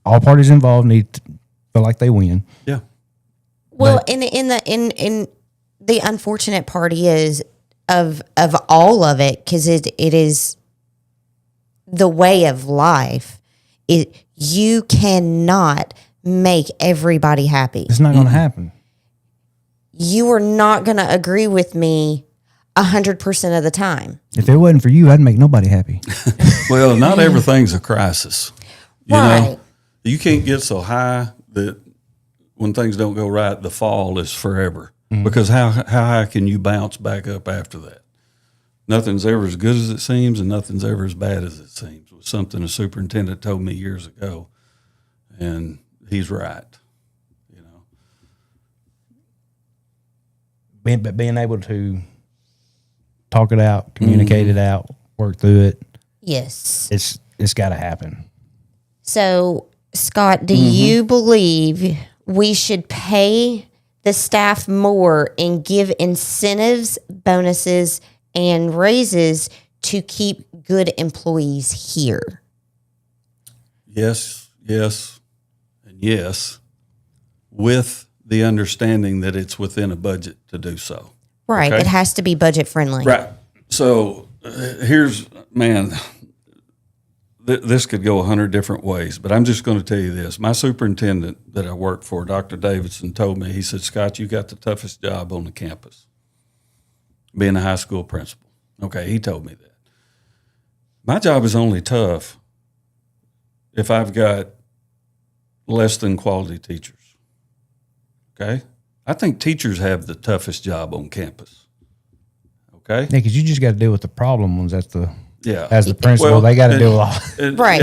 all parties involved need to feel like they win. Yeah. Well, in the unfortunate part is of all of it, because it is the way of life. You cannot make everybody happy. It's not going to happen. You are not going to agree with me 100% of the time. If it wasn't for you, I'd make nobody happy. Well, not everything's a crisis. Right. You can't get so high that when things don't go right, the fall is forever. Mm-hmm. Because how high can you bounce back up after that? Nothing's ever as good as it seems, and nothing's ever as bad as it seems. It was something a superintendent told me years ago, and he's right. Being able to talk it out, communicate it out, work through it. Yes. It's got to happen. So, Scott, do you believe we should pay the staff more and give incentives, bonuses, and raises to keep good employees here? Yes, and yes, with the understanding that it's within a budget to do so. Right. Okay? It has to be budget friendly. Right. So this could go 100 different ways, but I'm just going to tell you this. My superintendent that I worked for, Dr. Davidson, told me, he said, Scott, you got the toughest job on the campus, being a high school principal. Okay, he told me that. My job is only tough if I've got less than quality teachers. Okay? I think teachers have the toughest job on campus. Okay? Yeah, because you just got to deal with the problem ones as the principal. Well, they got to deal with all. Right.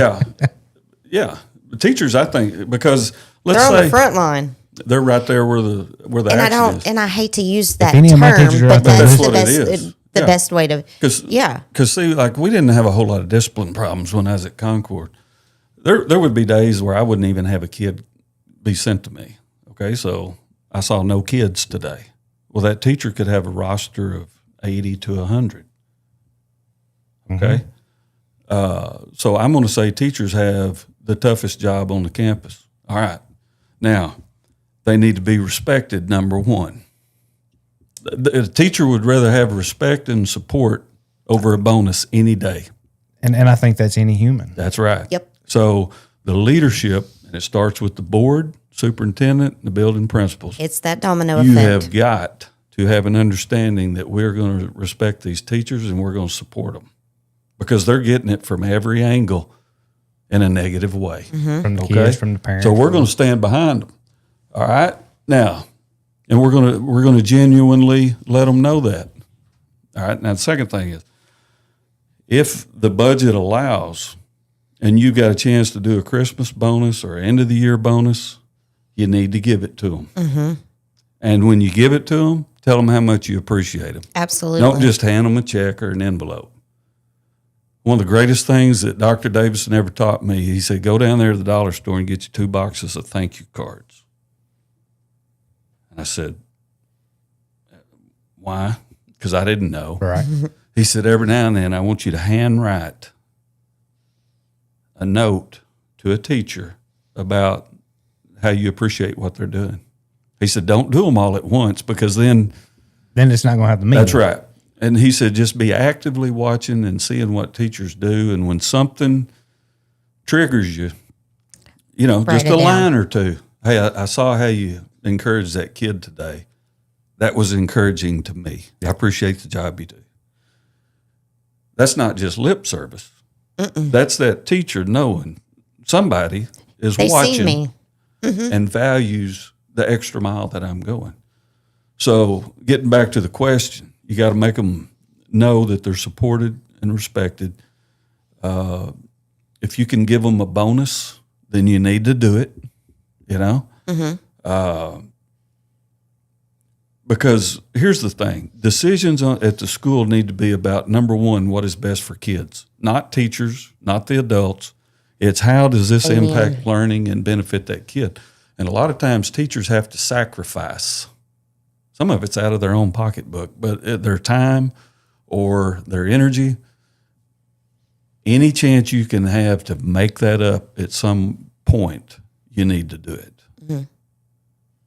Yeah. The teachers, I think, because they're on the front line. They're right there where the action is. And I hate to use that term, but that's what it is. The best way to, Because see, like we didn't have a whole lot of discipline problems when I was at Concord. There would be days where I wouldn't even have a kid be sent to me. Okay, so I saw no kids today. Well, that teacher could have a roster of 80 to 100. Okay, so I'm going to say teachers have the toughest job on the campus. All right, now they need to be respected. Number one. The teacher would rather have respect and support over a bonus any day. And I think that's any human. That's right. Yep. So the leadership, and it starts with the board, superintendent, and the building principals. It's that domino effect. You have got to have an understanding that we're going to respect these teachers and we're going to support them because they're getting it from every angle in a negative way. From the kids, from the parents. So we're going to stand behind them. All right. Now, and we're gonna genuinely let them know that. All right. Now, the second thing is, if the budget allows, and you got a chance to do a Christmas bonus or end of the year bonus, you need to give it to them. Mm-hmm. And when you give it to them, tell them how much you appreciate them. Absolutely. Don't just hand them a check or an envelope. One of the greatest things that Dr. Davidson ever taught me, he said, go down there to the dollar store and get you 2 boxes of thank you cards. And I said, why? Because I didn't know. Right. He said, every now and then I want you to handwrite a note to a teacher about how you appreciate what they're doing. He said, don't do them all at once because then it's not going to have the meaning. That's right. And he said, just be actively watching and seeing what teachers do. And when something triggers you, just a line or two. Hey, I saw how you encouraged that kid today. That was encouraging to me. I appreciate the job you do. That's not just lip service. That's that teacher knowing somebody is watching see me. And values the extra mile that I'm going. So getting back to the question, you got to make them know that they're supported and respected. If you can give them a bonus, then you need to do it, because here's the thing. Decisions at the school need to be about, number one, what is best for kids, not teachers, not the adults. It's how does this impact learning and benefit that kid? And a lot of times teachers have to sacrifice. Some of it's out of their own pocketbook, but their time or their energy, any chance you can have to make that up at some point, you need to do it. Mm-hmm.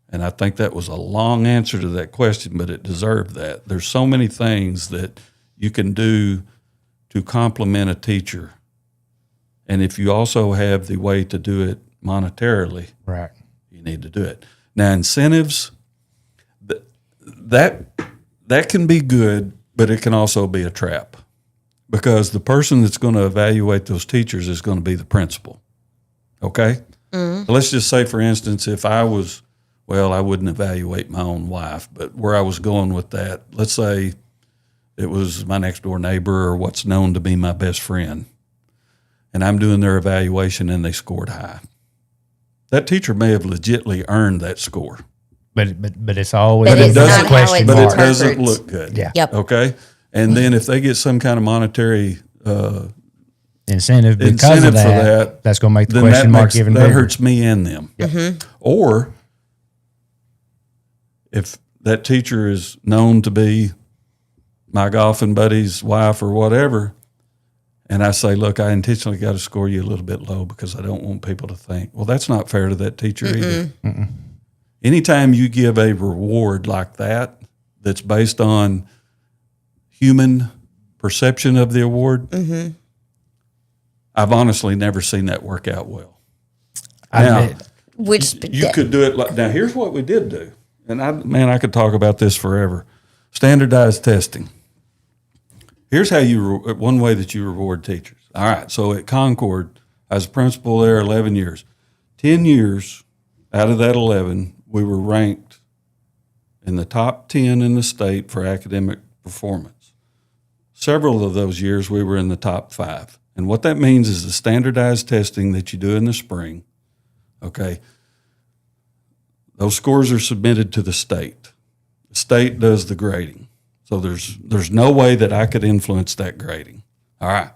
And I think that was a long answer to that question, but it deserved that. There's so many things that you can do to compliment a teacher. And if you also have the way to do it monetarily, right, you need to do it. Now, incentives, that can be good, but it can also be a trap because the person that's going to evaluate those teachers is going to be the principal. Okay? Mm-hmm. Let's just say, for instance, if I wouldn't evaluate my own wife, but where I was going with that, let's say it was my next door neighbor or what's known to be my best friend, and I'm doing their evaluation and they scored high. That teacher may have legitimately earned that score. But it's always but it doesn't look good. Yeah. Yep. Okay. And then if they get some kind of monetary incentive because of that, that's going to make the question mark even bigger. That hurts me and them. Yep. Mm-hmm. Or if that teacher is known to be my golfing buddy's wife or whatever, and I say, look, I intentionally got to score you a little bit low because I don't want people to think, well, that's not fair to that teacher either. Mm-mm. Anytime you give a reward like that that's based on human perception of the award, mm-hmm. I've honestly never seen that work out well. You could do it now, here's what we did do. And I could talk about this forever. Standardized testing. Here's how one way that you reward teachers. All right, so at Concord, I was a principal there 11 years. 10 years out of that 11, we were ranked in the top 10 in the state for academic performance. Several of those years, we were in the top 5. And what that means is the standardized testing that you do in the spring, okay, those scores are submitted to the state. The state does the grading. So there's no way that I could influence that grading. All right.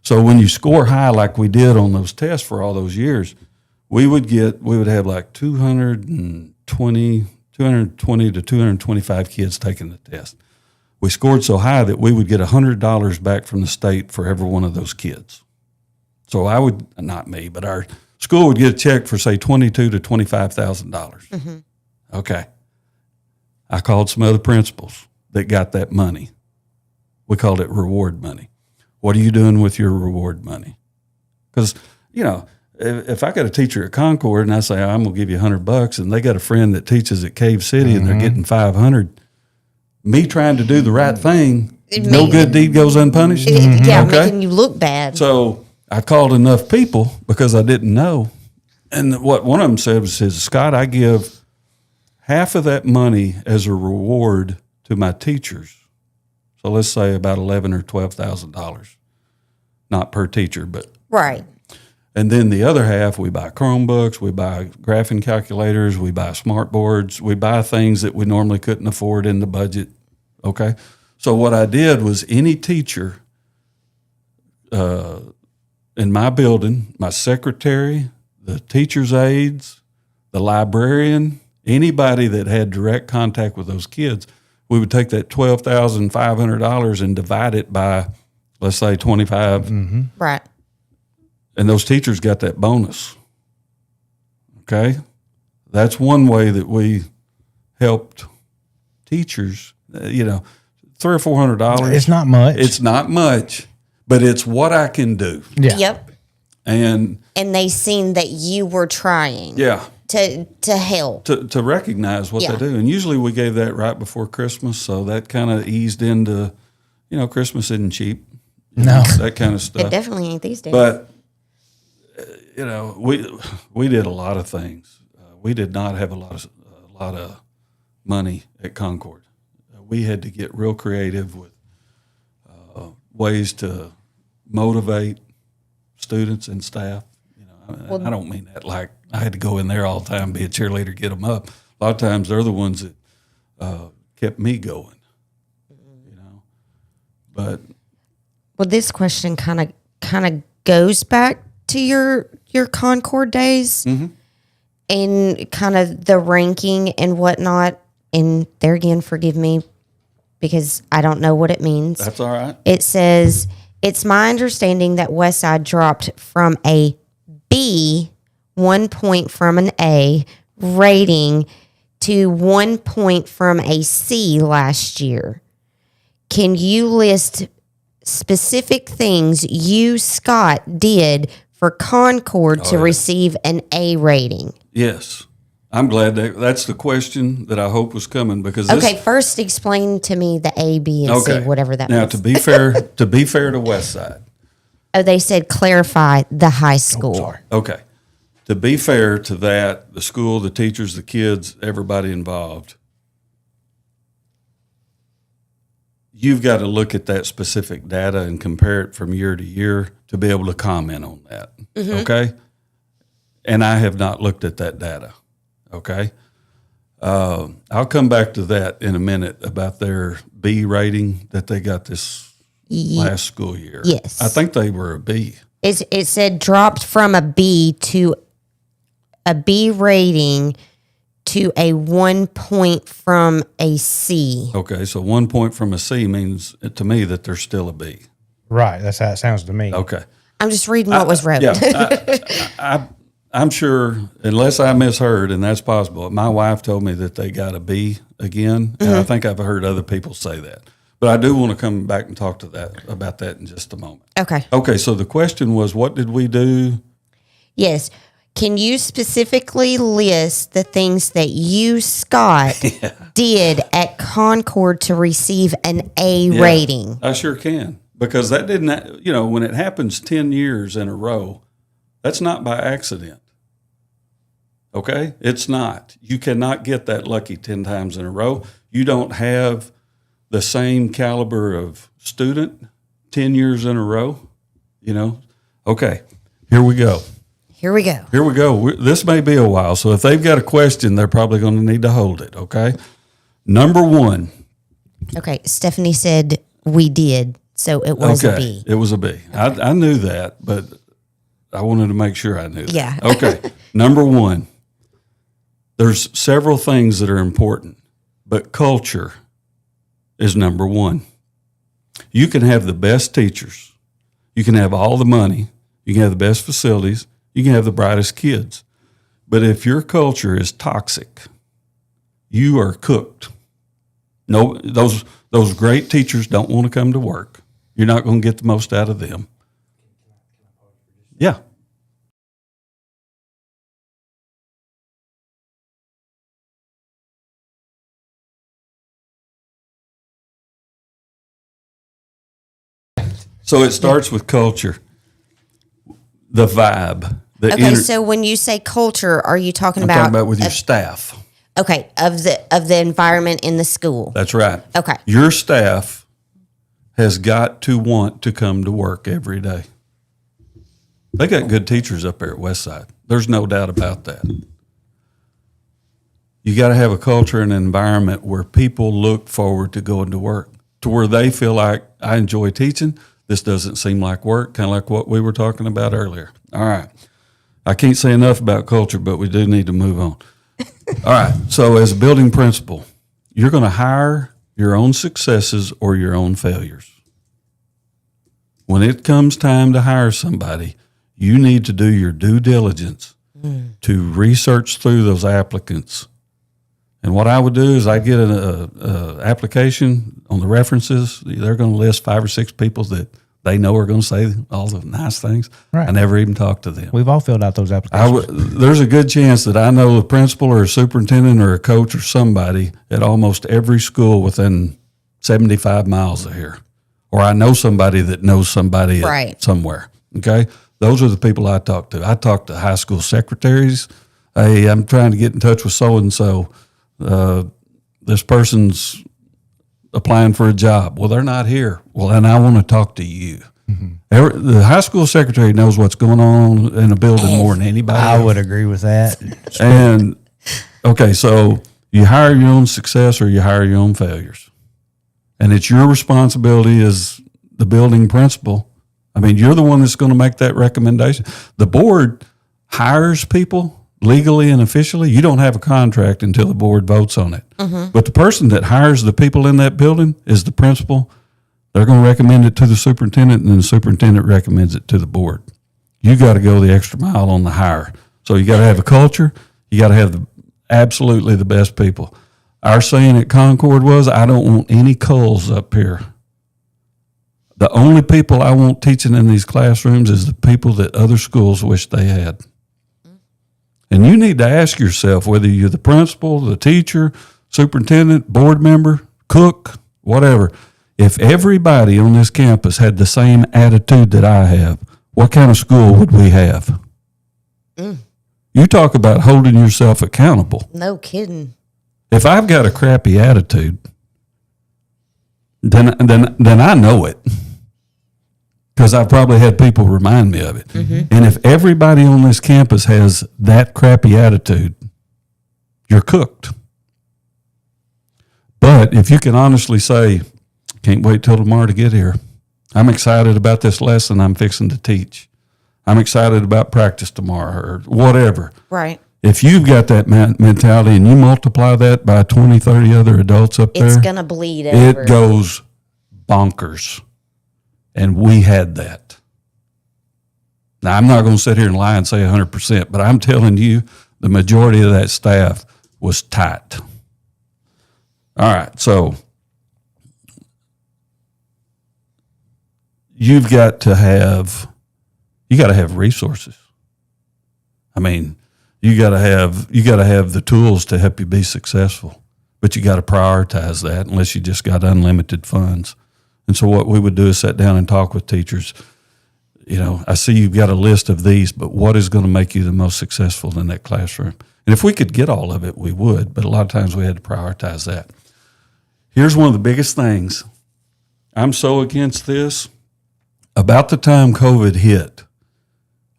So when you score high like we did on those tests for all those years, we would have like 220 to 225 kids taking the test. We scored so high that we would get $100 back from the state for every one of those kids. So not me, but our school would get a check for say $22,000 to $25,000. Mm-hmm. Okay. I called some other principals that got that money. We called it reward money. What are you doing with your reward money? Because, if I got a teacher at Concord and I say, I'm going to give you $100 and they got a friend that teaches at Cave City mm-hmm. and they're getting $500, me trying to do the right thing, no good deed goes unpunished. Making you look bad. So I called enough people because I didn't know. And what one of them said was, Scott, I give half of that money as a reward to my teachers. So let's say about $11,000 or $12,000, not per teacher, but right. And then the other half, we buy Chromebooks, we buy graphing calculators, we buy smart boards, we buy things that we normally couldn't afford in the budget. Okay, so what I did was any teacher in my building, my secretary, the teacher's aides, the librarian, anybody that had direct contact with those kids, we would take that $12,500 and divide it by, let's say, 25. Mm-hmm. Right. And those teachers got that bonus. Okay? That's one way that we helped teachers, $300 or $400. It's not much. It's not much, but it's what I can do. Yeah. Yep. And they seen that you were trying. Yeah. To help. To recognize what they do. And usually we gave that right before Christmas, so that kind of eased into, Christmas isn't cheap. No. That kind of stuff. It definitely ain't these days. But, we did a lot of things. We did not have a lot of money at Concord. We had to get real creative with ways to motivate students and staff. I don't mean that like I had to go in there all the time, be a cheerleader, get them up. A lot of times they're the ones that kept me going. But this question kind of goes back to your Concord days, mm-hmm. and kind of the ranking and whatnot. And there again, forgive me because I don't know what it means. That's all right. It says, it's my understanding that Westside dropped from a B, 1 point from an A rating, to 1 point from a C last year. Can you list specific things you, Scott, did for Concord to receive an A rating? Yes. I'm glad that's the question that I hope was coming because first explain to me the A, B, and C, whatever that means. Now, to be fair to Westside. Oh, they said clarify the high school. Sorry. Okay. To be fair to that, the school, the teachers, the kids, everybody involved, you've got to look at that specific data and compare it from year to year to be able to comment on that. Mm-hmm. Okay? And I have not looked at that data. Okay? I'll come back to that in a minute about their B rating that they got this last school year. Yes. I think they were a B. It said dropped from a B to a B rating to a 1 point from a C. Okay, so 1 point from a C means to me that they're still a B. Right, that's how it sounds to me. Okay. I'm just reading what was wrote. I'm sure, unless I misheard, and that's possible, my wife told me that they got a B again, mm-hmm. and I think I've heard other people say that. But I do want to come back and talk about that in just a moment. Okay. Okay, so the question was, what did we do? Yes. Can you specifically list the things that you, Scott, did at Concord to receive an A rating? I sure can. Because that didn't, when it happens 10 years in a row, that's not by accident. Okay? It's not. You cannot get that lucky 10 times in a row. You don't have the same caliber of student 10 years in a row, Okay, here we go. Here we go. This may be a while, so if they've got a question, they're probably going to need to hold it, okay? Number one. Okay, Stephanie said we did, so it was a B. It was a B. Okay. I knew that, but I wanted to make sure I knew that. Yeah. Okay, number one. There's several things that are important, but culture is number one. You can have the best teachers. You can have all the money. You can have the best facilities. You can have the brightest kids. But if your culture is toxic, you are cooked. No, those great teachers don't want to come to work. You're not going to get the most out of them. Yeah. So it starts with culture, the vibe. So when you say culture, are you talking I'm talking about with your staff. Okay, of the environment in the school. That's right. Okay. Your staff has got to want to come to work every day. They got good teachers up there at Westside. There's no doubt about that. You got to have a culture and an environment where people look forward to going to work, to where they feel like, I enjoy teaching. This doesn't seem like work, kind of like what we were talking about earlier. All right. I can't say enough about culture, but we do need to move on. All right. So as a building principal, you're going to hire your own successes or your own failures. When it comes time to hire somebody, you need to do your due diligence to research through those applicants. And what I would do is I'd get an application on the references. They're going to list 5 or 6 people that they know are going to say all the nice things. Right. I never even talked to them. We've all filled out those applications. There's a good chance that I know a principal or a superintendent or a coach or somebody at almost every school within 75 miles of here. Or I know somebody that knows somebody somewhere. Okay? Those are the people I talk to. I talk to high school secretaries. Hey, I'm trying to get in touch with so-and-so. This person's applying for a job. Well, they're not here. Well, then I want to talk to you. Mm-hmm. The high school secretary knows what's going on in a building more than anybody I else. would agree with that. And, okay, so you hire your own success or you hire your own failures. And it's your responsibility as the building principal. I mean, you're the one that's going to make that recommendation. The board hires people legally and officially. You don't have a contract until the board votes on it. Mm-hmm. But the person that hires the people in that building is the principal. They're going to recommend it to the superintendent, and then the superintendent recommends it to the board. You got to go the extra mile on the hire. So you got to have a culture. You got to have absolutely the best people. Our saying at Concord was, I don't want any culls up here. The only people I want teaching in these classrooms is the people that other schools wish they had. And you need to ask yourself whether you're the principal, the teacher, superintendent, board member, cook, whatever. If everybody on this campus had the same attitude that I have, what kind of school would we have? You talk about holding yourself accountable. No kidding. If I've got a crappy attitude, then I know it. Because I've probably had people remind me of it. Mm-hmm. And if everybody on this campus has that crappy attitude, you're cooked. But if you can honestly say, can't wait till tomorrow to get here. I'm excited about this lesson I'm fixing to teach. I'm excited about practice tomorrow or whatever. Right. If you've got that mentality and you multiply that by 20, 30 other adults up there, it's going to bleed over. It goes bonkers. And we had that. Now, I'm not going to sit here and lie and say 100%, but I'm telling you, the majority of that staff was tight. All right, so you got to have resources. I mean, you got to have the tools to help you be successful, but you got to prioritize that unless you just got unlimited funds. And so what we would do is sit down and talk with teachers. You know, I see you've got a list of these, but what is going to make you the most successful in that classroom? And if we could get all of it, we would, but a lot of times we had to prioritize that. Here's one of the biggest things. I'm so against this. About the time COVID hit,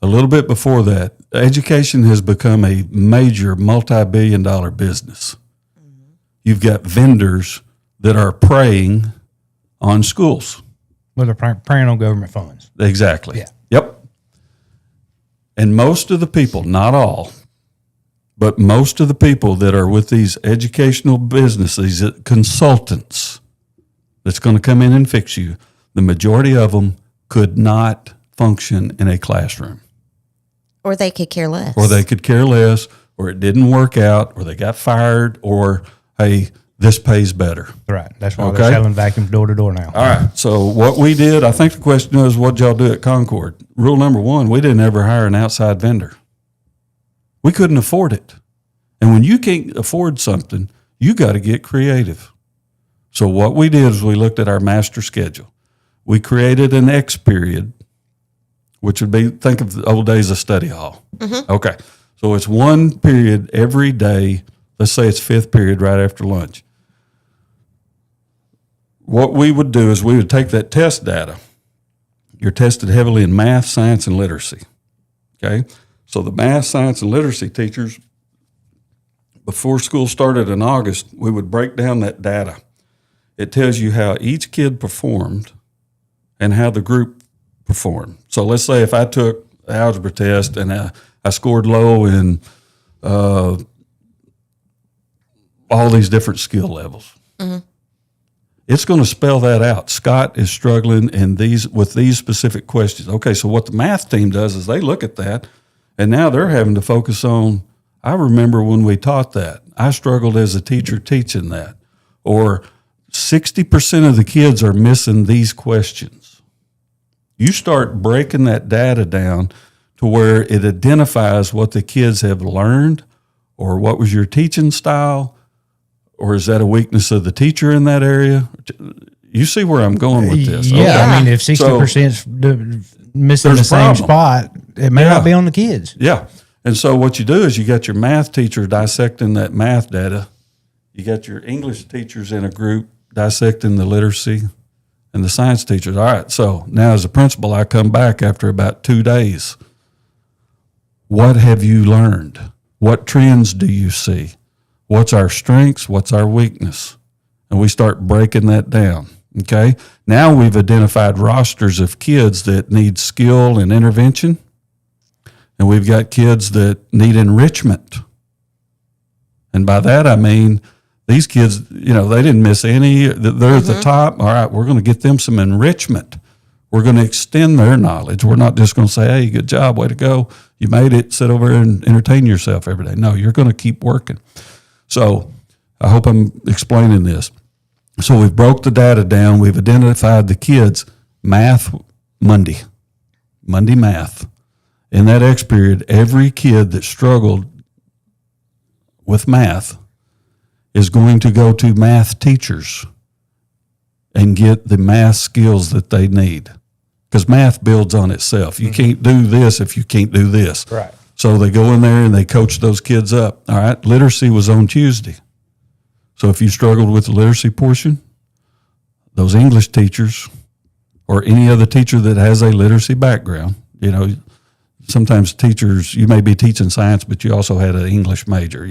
a little bit before that, education has become a major multi-billion-dollar business. Mm-hmm. You've got vendors that are preying on schools. Well, they're preying on government funds. Exactly. Yeah. Yep. And most of the people, not all, but most of the people that are with these educational businesses, these consultants that's going to come in and fix you, the majority of them could not function in a classroom. Or they could care less. Or it didn't work out, or they got fired, or, hey, this pays better. Right. That's why they're selling vacuums door to door now. All right. So what we did, I think the question is, what y'all do at Concord? Rule number 1, we didn't ever hire an outside vendor. We couldn't afford it. And when you can't afford something, you got to get creative. So what we did is we looked at our master schedule. We created an X period, which would be, think of the old days of study hall. Mm-hmm. Okay. So it's one period every day Let's say it's fifth period right after lunch. What we would do is we would take that test data. You're tested heavily in math, science, and literacy. Okay? So the math, science, and literacy teachers, before school started in August, we would break down that data. It tells you how each kid performed and how the group performed. So let's say if I took the algebra test and I scored low in all these different skill levels. Mm-hmm. It's going to spell that out. Scott is struggling with these specific questions. Okay, so what the math team does is they look at that, and now they're having to focus on, I remember when we taught that. I struggled as a teacher teaching that. Or 60% of the kids are missing these questions. You start breaking that data down to where it identifies what the kids have learned, or what was your teaching style, or is that a weakness of the teacher in that area? You see where I'm going with this. Yeah, okay. I mean, if 60%'s missing the same spot, it may not be on the kids. Yeah. And so what you do is you got your math teacher dissecting that math data. You got your English teachers in a group dissecting the literacy, and the science teachers. All right, so now as a principal, I come back after about 2 days. What have you learned? What trends do you see? What's our strengths? What's our weakness? And we start breaking that down, okay? Now we've identified rosters of kids that need skill and intervention, and we've got kids that need enrichment. And by that I mean these kids, they didn't miss any. They're at the top. All right, we're going to get them some enrichment. We're going to extend their knowledge. We're not just going to say, hey, good job, way to go. You made it, sit over and entertain yourself every day. No, you're going to keep working. So I hope I'm explaining this. So we've broke the data down. We've identified the kids. Math, Monday math. In that X period, every kid that struggled with math is going to go to math teachers and get the math skills that they need. Because math builds on itself. You can't do this if you can't do this. Right. So they go in there and they coach those kids up. All right, literacy was on Tuesday. So if you struggled with the literacy portion, those English teachers or any other teacher that has a literacy background, sometimes teachers, you may be teaching science, but you also had an English major,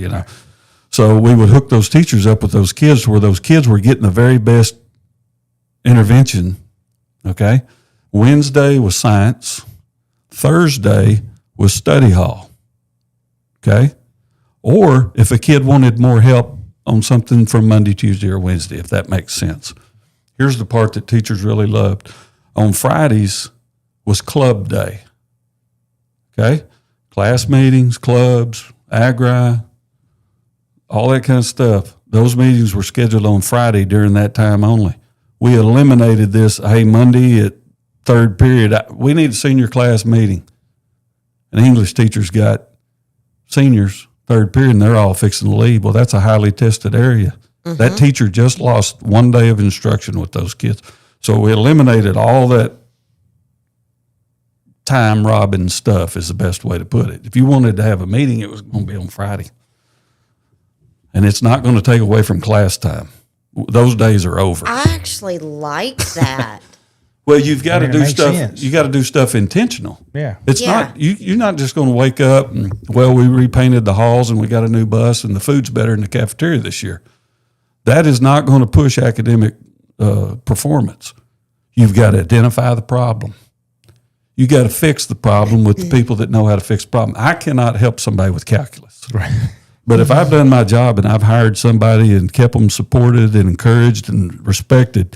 So we would hook those teachers up with those kids where those kids were getting the very best intervention, okay? Wednesday was science. Thursday was study hall, okay? Or if a kid wanted more help on something from Monday, Tuesday, or Wednesday, if that makes sense. Here's the part that teachers really loved. On Fridays was club day, okay? Class meetings, clubs, agri, all that kind of stuff. Those meetings were scheduled on Friday during that time only. We eliminated this, hey, Monday at third period, we need a senior class meeting. And English teachers got seniors, third period, and they're all fixing to leave. Well, that's a highly tested area. Mm-hmm. That teacher just lost 1 day of instruction with those kids. So we eliminated all that time robbing stuff is the best way to put it. If you wanted to have a meeting, it was going to be on Friday. And it's not going to take away from class time. Those days are over. I actually like that. Well, you've got to do stuff. Sense. You got to do stuff intentional. Yeah, it's not you're not just going to wake up and we repainted the halls and we got a new bus and the food's better in the cafeteria this year. That is not going to push academic performance. You've got to identify the problem. You got to fix the problem with the people that know how to fix the problem. I cannot help somebody with calculus. Right. But if I've done my job and I've hired somebody and kept them supported and encouraged and respected,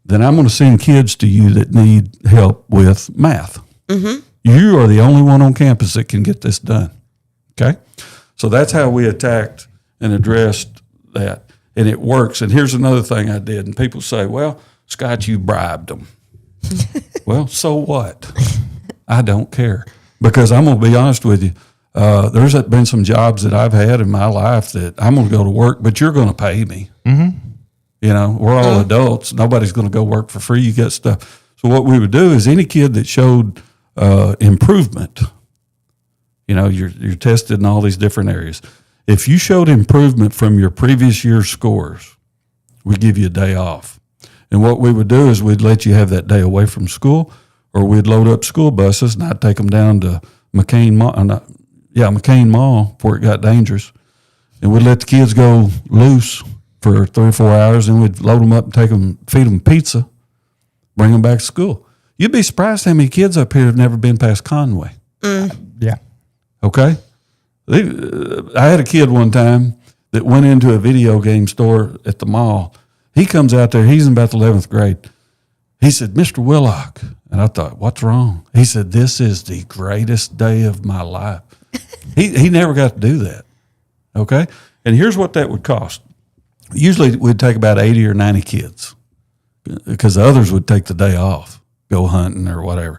then I'm going to send kids to you that need help with math. Mm-hmm. You are the only one on campus that can get this done. Okay? So that's how we attacked and addressed that. And it works. And here's another thing I did. And people say, well, Scott, you bribed them. Well, so what? I don't care. Because I'm going to be honest with you. There's been some jobs that I've had in my life that I'm going to go to work, but you're going to pay me. Mm-hmm. We're all adults. Nobody's going to go work for free. You get stuff. So what we would do is any kid that showed improvement, you're tested in all these different areas. If you showed improvement from your previous year's scores, we give you a day off. And what we would do is we'd let you have that day away from school, or we'd load up school buses and I'd take them down to McCain Mall before it got dangerous. And we'd let the kids go loose for 3 or 4 hours, and we'd load them up and feed them pizza, bring them back to school. You'd be surprised how many kids up here have never been past Conway. Yeah. Okay? I had a kid one time that went into a video game store at the mall. He comes out there, he's in about the 11th grade. He said, Mr. Whillock. And I thought, what's wrong? He said, this is the greatest day of my life. He never got to do that. Okay? And here's what that would cost. Usually we'd take about 80 or 90 kids because the others would take the day off, go hunting or whatever.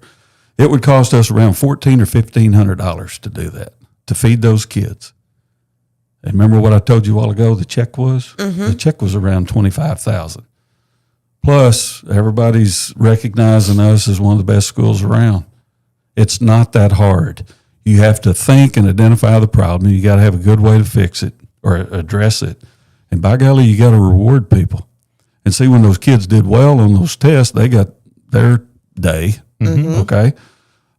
It would cost us around $1,400 or $1,500 to do that, to feed those kids. And remember what I told you a while ago the check was? Mm-hmm. The check was around $25,000. Plus, everybody's recognizing us as one of the best schools around. It's not that hard. You have to think and identify the problem. You got to have a good way to fix it or address it. And by golly, you got to reward people. And see, when those kids did well on those tests, they got their day. Mm-hmm. Okay.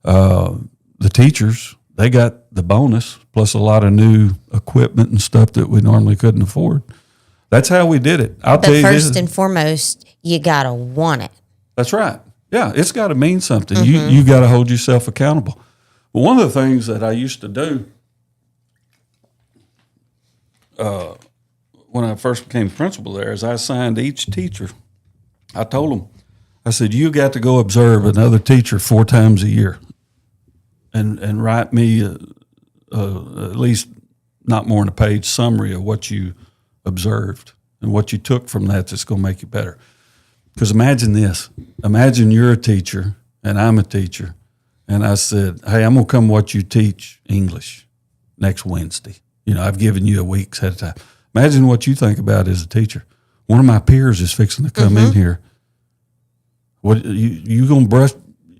The teachers, they got the bonus plus a lot of new equipment and stuff that we normally couldn't afford. That's how we did it. But first and foremost, you got to want it. That's right. Yeah, it's got to mean something. Mm-hmm. You got to hold yourself accountable. But one of the things that I used to do when I first became principal there is I assigned each teacher, I told them, I said, you got to go observe another teacher 4 times a year and write me at least not more than a page summary of what you observed and what you took from that that's going to make you better. Because imagine this. Imagine you're a teacher and I'm a teacher, and I said, hey, I'm going to come watch you teach English next Wednesday. You know, I've given you a week's ahead of time. Imagine what you think about as a teacher. One of my peers is fixing to come in here. What you going to brush?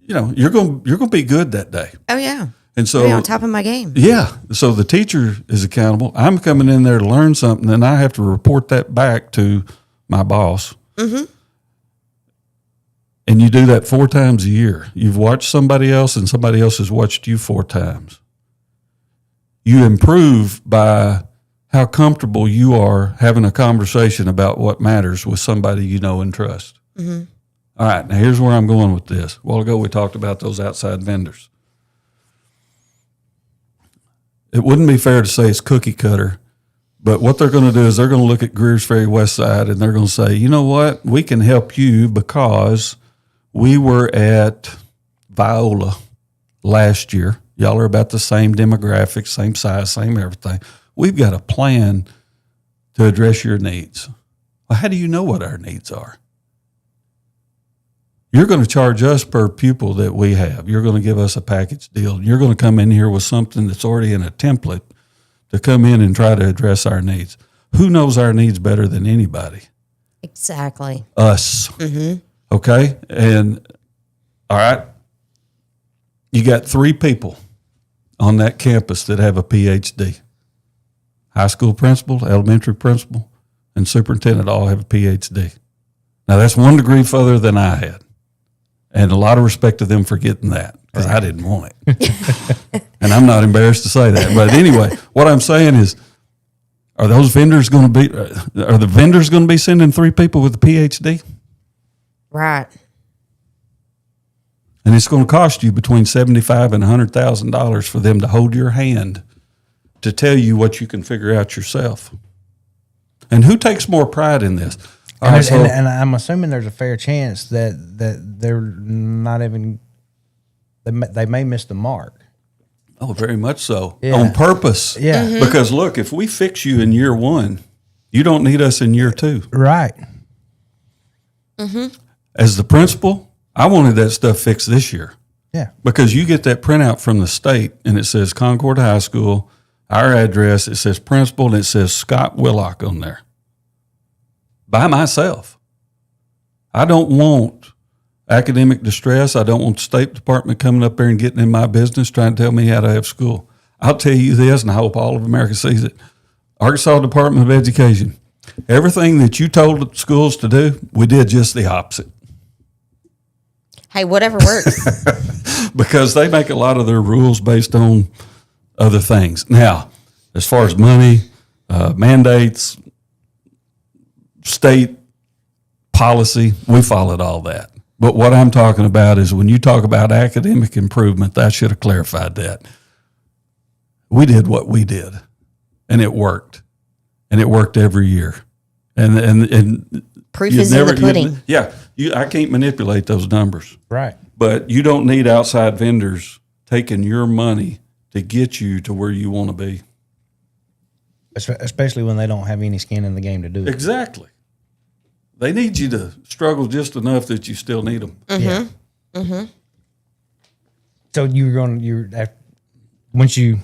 You know, you're going to be good that day. Oh yeah. And so be on top of my game. Yeah. So the teacher is accountable. I'm coming in there to learn something, and I have to report that back to my boss. Mm-hmm. And you do that 4 times a year. You've watched somebody else, and somebody else has watched you 4 times. You improve by how comfortable you are having a conversation about what matters with somebody you know and trust. Mm-hmm. All right, now here's where I'm going with this. A while ago we talked about those outside vendors. It wouldn't be fair to say it's cookie cutter, but what they're going to do is they're going to look at Greers Ferry West Side and they're going to say, you know what, we can help you because we were at Viola last year. Y'all are about the same demographics, same size, same everything. We've got a plan to address your needs. Well, how do you know what our needs are? You're going to charge us per pupil that we have. You're going to give us a package deal. You're going to come in here with something that's already in a template to come in and try to address our needs. Who knows our needs better than anybody? Exactly. Us. Mm-hmm. Okay? And, all right, you got 3 people on that campus that have a PhD. High school principal, elementary principal, and superintendent all have a PhD. Now, that's 1 degree further than I had. And a lot of respect to them for getting that, because I didn't want it. And I'm not embarrassed to say that. But anyway, what I'm saying is, are the vendors going to be sending 3 people with a PhD? Right. And it's going to cost you between $75,000 and $100,000 for them to hold your hand to tell you what you can figure out yourself. And who takes more pride in this? And I'm assuming there's a fair chance that they're not even, they may miss the mark. Oh, very much so. Yeah. On purpose. Yeah. Mm-hmm. Because look, if we fix you in year 1, you don't need us in year 2. Right. Mm-hmm. As the principal, I wanted that stuff fixed this year. Yeah. Because you get that printout from the state and it says Concord High School, our address, it says principal, and it says Scott Whillock on there. By myself. I don't want academic distress. I don't want the State Department coming up there and getting in my business trying to tell me how to have school. I'll tell you this, and I hope all of America sees it. Arkansas Department of Education. Everything that you told schools to do, we did just the opposite. Hey, whatever works. Because they make a lot of their rules based on other things. Now, as far as money, mandates, state policy, we followed all that. But what I'm talking about is when you talk about academic improvement, I should have clarified that. We did what we did, and it worked. And it worked every year. And proof is in the pudding. I can't manipulate those numbers. Right. But you don't need outside vendors taking your money to get you to where you want to be. Especially when they don't have any skin in the game to do it. Exactly. They need you to struggle just enough that you still need them. Mm-hmm. Yeah. Mm-hmm. So once you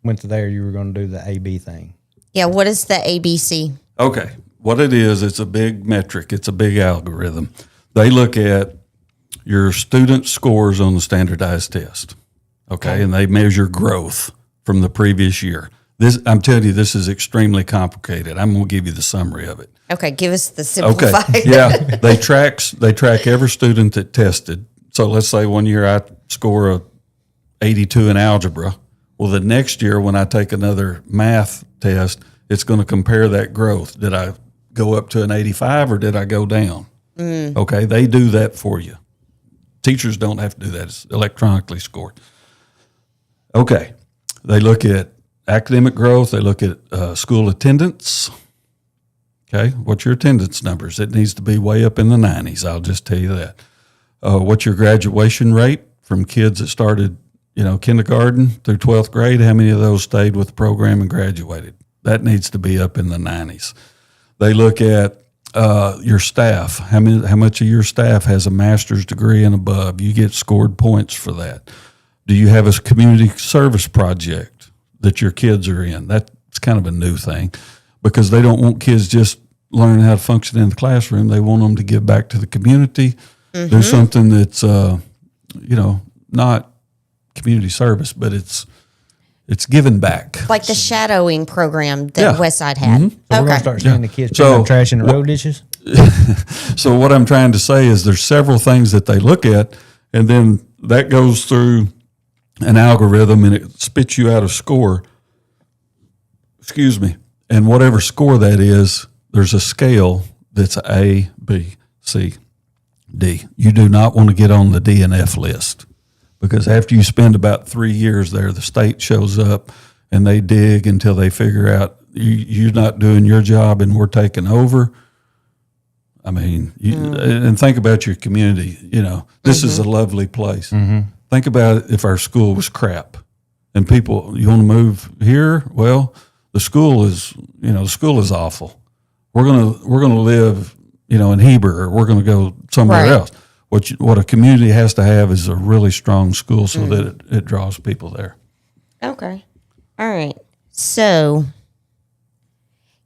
went to there, you were going to do the AB thing. Yeah, what is the ABC? Okay. What it is, it's a big metric. It's a big algorithm. They look at your student scores on the standardized test. Okay. And they measure growth from the previous year. I'm telling you, this is extremely complicated. I'm going to give you the summary of it. Okay, give us the simplified. Okay. Yeah. They track every student that tested. So let's say one year I score a 82 in algebra. Well, the next year when I take another math test, it's going to compare that growth. Did I go up to an 85 or did I go down? Okay, they do that for you. Teachers don't have to do that. It's electronically scored. Okay, they look at academic growth. They look at school attendance. Okay, what's your attendance numbers? It needs to be way up in the 90s. I'll just tell you that. What's your graduation rate from kids that started, kindergarten through 12th grade? How many of those stayed with the program and graduated? That needs to be up in the 90s. They look at your staff. How much of your staff has a master's degree and above? You get scored points for that. Do you have a community service project that your kids are in? That's kind of a new thing because they don't want kids just learning how to function in the classroom. They want them to give back to the community. Mm-hmm. There's something that's, not community service, but it's giving back. Like the shadowing program that Westside had. Mm-hmm. So we're going to start seeing the kids picking up trash in the road dishes? So what I'm trying to say is there's several things that they look at, and then that goes through an algorithm, and it spits you out a score. Excuse me. And whatever score that is, there's a scale that's A, B, C, D. You do not want to get on the D and F list. Because after you spend about 3 years there, the state shows up and they dig until they figure out you're not doing your job and we're taking over. I mean, and think about your community. This is a lovely place. Mm-hmm. Think about if our school was crap and people, you want to move here? Well, the school is awful. We're gonna live, in Heber, or we're gonna go somewhere else. What a community has to have is a really strong school so that it draws people there. Okay. All right. So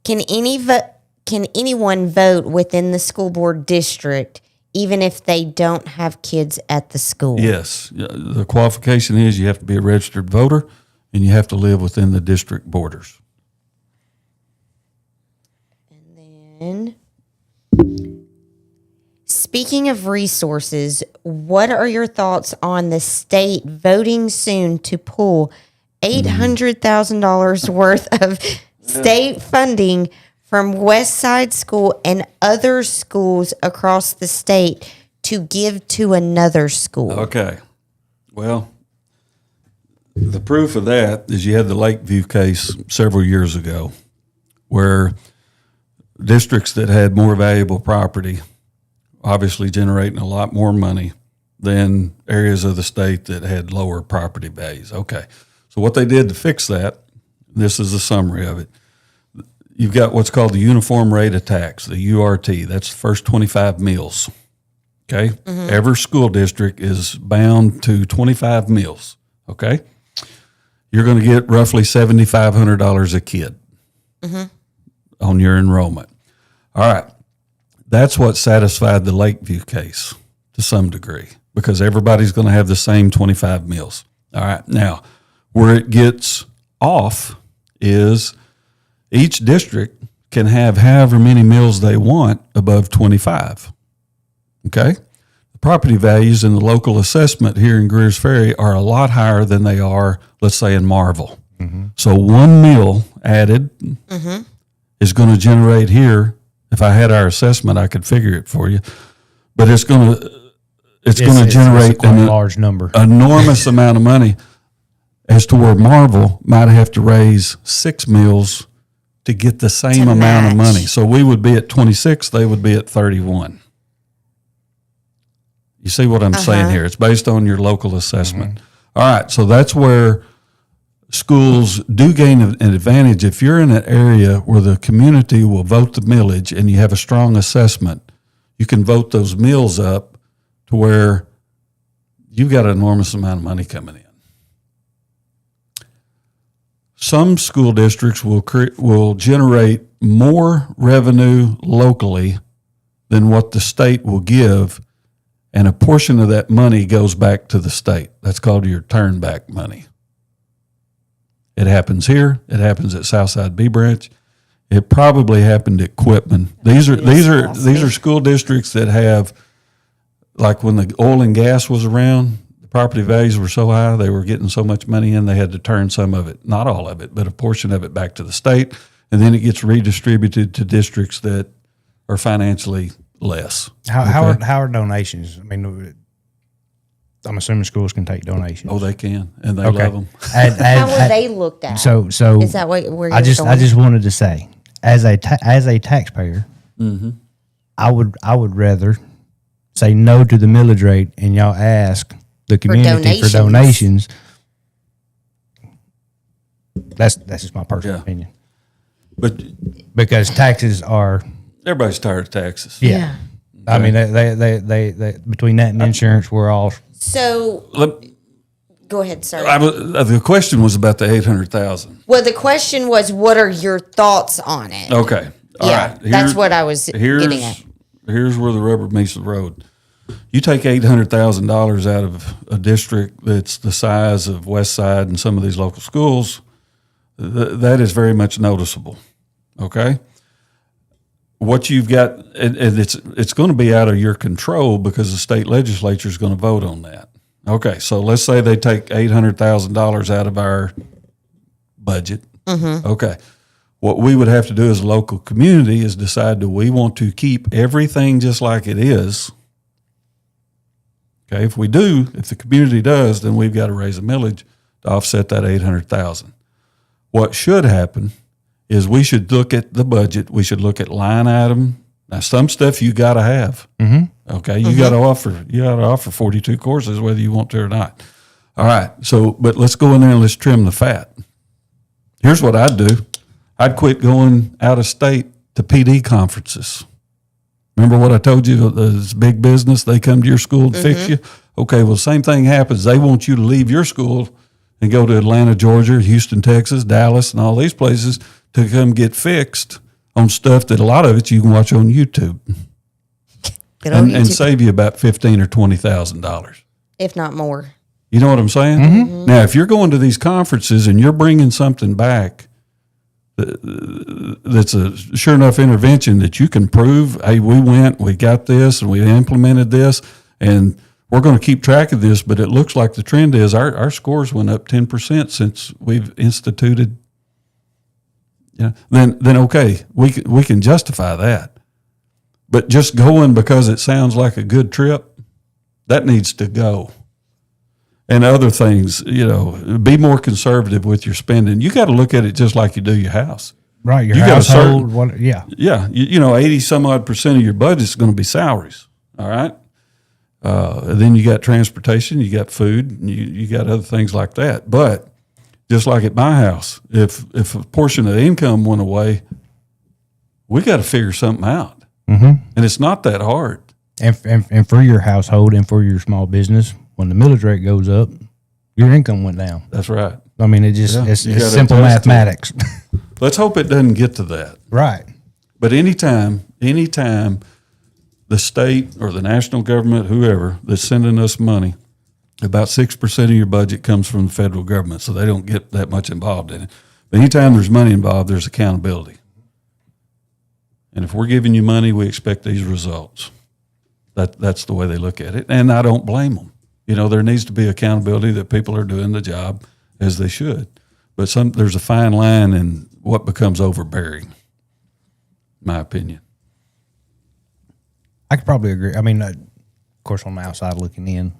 can anyone vote within the school board district even if they don't have kids at the school? Yes. The qualification is you have to be a registered voter and you have to live within the district borders. And then speaking of resources, what are your thoughts on the state voting soon to pull $800,000 worth of state funding from Westside School and other schools across the state to give to another school? Okay. Well, the proof of that is you had the Lakeview case several years ago where districts that had more valuable property obviously generating a lot more money than areas of the state that had lower property values. Okay. So what they did to fix that, this is a summary of it. You've got what's called the uniform rate of tax, the URT. That's the first 25 meals. Okay. Mm-hmm. Every school district is bound to 25 meals. Okay. You're going to get roughly $7,500 a kid on your enrollment. All right. That's what satisfied the Lakeview case to some degree because everybody's going to have the same 25 meals. All right. Now, where it gets off is Each district can have however many mills they want above 25. Okay? The property values in the local assessment here in Greers Ferry are a lot higher than they are, let's say, in Marvel. Mm-hmm. So one mill added is going to generate here, if I had our assessment, I could figure it for you, but it's going to generate a large number, enormous amount of money, as to where Marvel might have to raise 6 mills to get the same amount of money. So we would be at 26, they would be at 31. You see what I'm saying here? It's based on your local assessment. Mm-hmm. All right, so that's where schools do gain an advantage. If you're in an area where the community will vote the millage and you have a strong assessment, you can vote those mills up to where you've got an enormous amount of money coming in. Some school districts will generate more revenue locally than what the state will give, and a portion of that money goes back to the state. That's called your turn back money. It happens here. It happens at Southside B Branch. It probably happened at Quitman. These are school districts that have, like when the oil and gas was around, property values were so high, they were getting so much money in, they had to turn some of it, not all of it, but a portion of it back to the state, and then it gets redistributed to districts that are financially less. How are donations? I mean, I'm assuming schools can take donations. Oh, they can, and they love them. How were they looked at? So is that where you're I just wanted to say, as a taxpayer, I would rather say no to the millage rate, and y'all ask the community for donations. That's just my personal opinion. But because taxes are, everybody's tired of taxes. Yeah. I mean, they between that and insurance, we're all. So go ahead, sir. The question was about the 800,000. Well, the question was, what are your thoughts on it? Okay. All right. That's what I was getting at. Here's where the rubber meets the road. You take $800,000 out of a district that's the size of West Side and some of these local schools, that is very much noticeable. Okay? What you've got, and it's going to be out of your control because the state legislature is going to vote on that. Okay, so let's say they take $800,000 out of our budget. Mm-hmm. Okay. What we would have to do as a local community is decide, do we want to keep everything just like it is? Okay, if the community does, then we've got to raise a millage to offset that $800,000. What should happen is we should look at the budget. We should look at line item. Now, some stuff you got to have. Mm-hmm. Okay, you got to offer 42 courses whether you want to or not. All right. So, but let's go in there and let's trim the fat. Here's what I'd do. I'd quit going out of state to PD conferences. Remember what I told you, this big business, they come to your school to fix you? Okay, well, same thing happens. They want you to leave your school and go to Atlanta, Georgia, Houston, Texas, Dallas, and all these places to come get fixed on stuff that a lot of it you can watch on YouTube. And save you about $15,000 or $20,000. If not more. You know what I'm saying? Mm-hmm. Now, if you're going to these conferences and you're bringing something back that's a sure enough intervention that you can prove, hey, we went, we got this, and we implemented this, and we're going to keep track of this, but it looks like the trend is our scores went up 10% since we've instituted. Then okay, we can justify that. But just going because it sounds like a good trip, that needs to go. And other things, be more conservative with your spending. You got to look at it just like you do your house. Right, your household. Yeah, 80 some odd percent of your budget is going to be salaries. All right. Then you got transportation, you got food, and you got other things like that. But just like at my house, if a portion of the income went away, we got to figure something out. Mm-hmm. And it's not that hard. And for your household and for your small business, when the millage rate goes up, your income went down. That's right. I mean, it's simple mathematics. Let's hope it doesn't get to that. Right. But anytime the state or the national government, whoever, that's sending us money, about 6% of your budget comes from the federal government, so they don't get that much involved in it. But anytime there's money involved, there's accountability. And if we're giving you money, we expect these results. That's the way they look at it. And I don't blame them. There needs to be accountability that people are doing the job as they should. But there's a fine line in what becomes overbearing, in my opinion. I could probably agree. I mean, of course, on the outside looking in,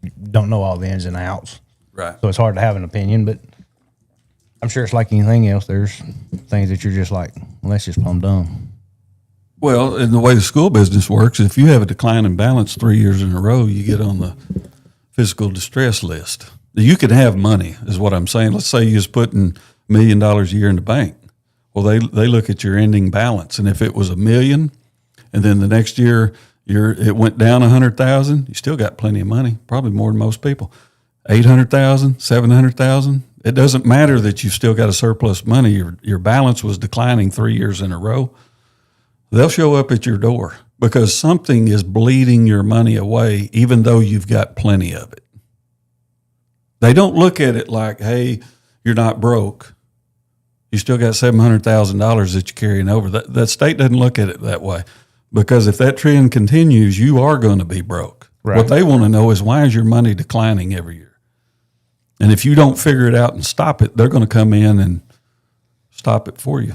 you don't know all the ins and outs. Right. So it's hard to have an opinion, but I'm sure it's like anything else. There's things that you're just like, well, that's just plumb dumb. Well, in the way the school business works, if you have a decline in balance 3 years in a row, you get on the physical distress list. You can have money, is what I'm saying. Let's say you're just putting $1 million a year in the bank. Well, they look at your ending balance, and if it was $1 million, and then the next year it went down $100,000, you still got plenty of money, probably more than most people. $800,000, $700,000. It doesn't matter that you've still got a surplus money. Your balance was declining 3 years in a row. They'll show up at your door because something is bleeding your money away, even though you've got plenty of it. They don't look at it like, hey, you're not broke. You still got $700,000 that you're carrying over. That state doesn't look at it that way, because if that trend continues, you are going to be broke. Right. What they want to know is, why is your money declining every year? And if you don't figure it out and stop it, they're going to come in and stop it for you,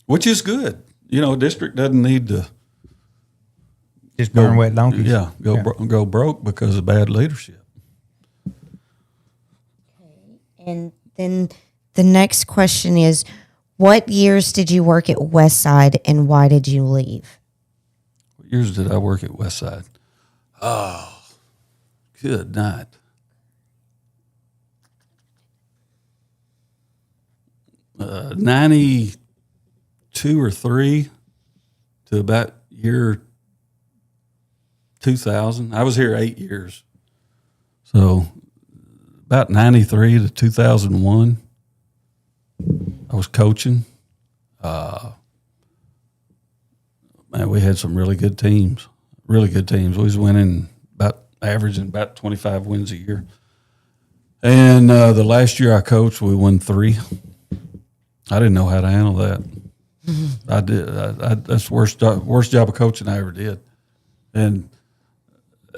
which is good. A district doesn't need to just burn wet donkeys. Yeah, go broke because of bad leadership. Okay. And then the next question is, what years did you work at Westside and why did you leave? What years did I work at Westside? Oh, good night. Uh, 92 or 3 to about year 2000. I was here 8 years. So about 93 to 2001, I was coaching. Man, we had some really good teams. We was winning averaging about 25 wins a year. And the last year I coached, we won 3. I didn't know how to handle that. I did. That's the worst job of coaching I ever did. And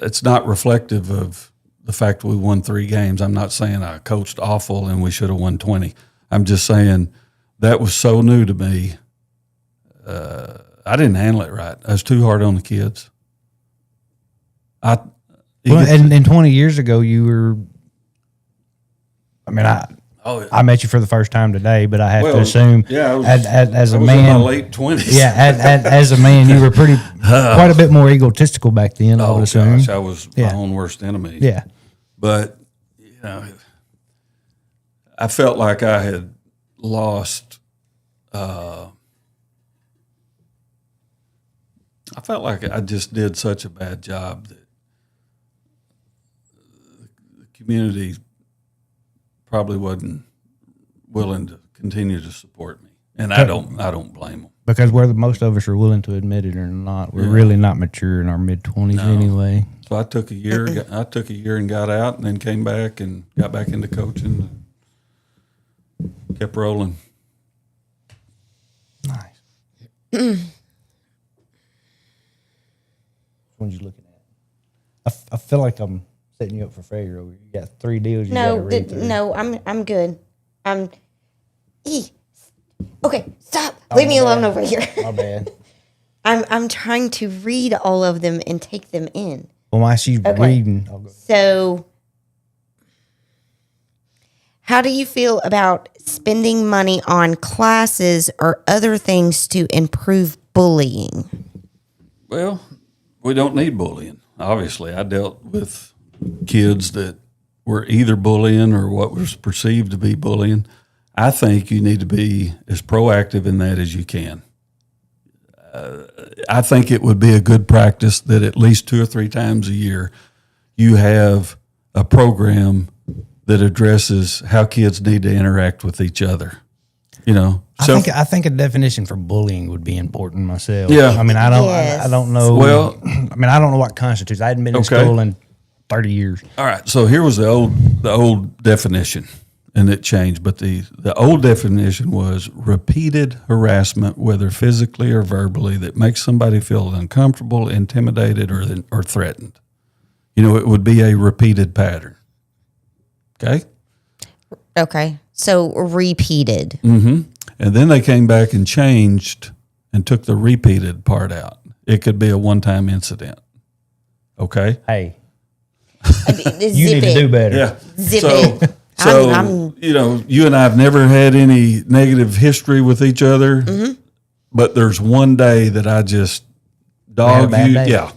it's not reflective of the fact we won 3 games. I'm not saying I coached awful and we should have won 20. I'm just saying that was so new to me. I didn't handle it right. I was too hard on the kids. And 20 years ago, you were. I mean, I met you for the first time today, but I have to assume, as a man, in my late 20s. Yeah, as a man, you were quite a bit more egotistical back then. I would assume. Gosh, I was my own worst enemy. Yeah, but I felt like I had lost. I felt like I just did such a bad job that the community probably wasn't willing to continue to support me, and I don't blame them, because whether most of us are willing to admit it or not, we're really not mature in our mid-20s anyway. So I took a year. And got out, and then came back and got back into coaching. And kept rolling. Nice. Which one's you looking at? I feel like I'm setting you up for failure over here. You got 3 deals you got to read through. No, I'm good. Okay, stop. Leave me alone over here. My bad. I'm trying to read all of them and take them in. Well, while she's reading, I'll go. So, how do you feel about spending money on classes or other things to improve bullying? Well, we don't need bullying. Obviously, I dealt with kids that were either bullying or what was perceived to be bullying. I think you need to be as proactive in that as you can. I think it would be a good practice that at least 2 or 3 times a year you have a program that addresses how kids need to interact with each other. I think a definition for bullying would be important myself. Yeah. I mean, I don't know. Well, I mean, I don't know what constitutes. I hadn't been in school in 30 years. All right. So here was the old definition. and it changed. But the old definition was repeated harassment, whether physically or verbally, that makes somebody feel uncomfortable, intimidated, or threatened. It would be a repeated pattern. Okay? Okay. So repeated. Mm-hmm. And then they came back and changed and took the repeated part out. It could be a one-time incident. Okay? Hey. You need to do better. Yeah. Zip it. So you and I have never had any negative history with each other, but there's one day that I just dog you. Day. Yeah.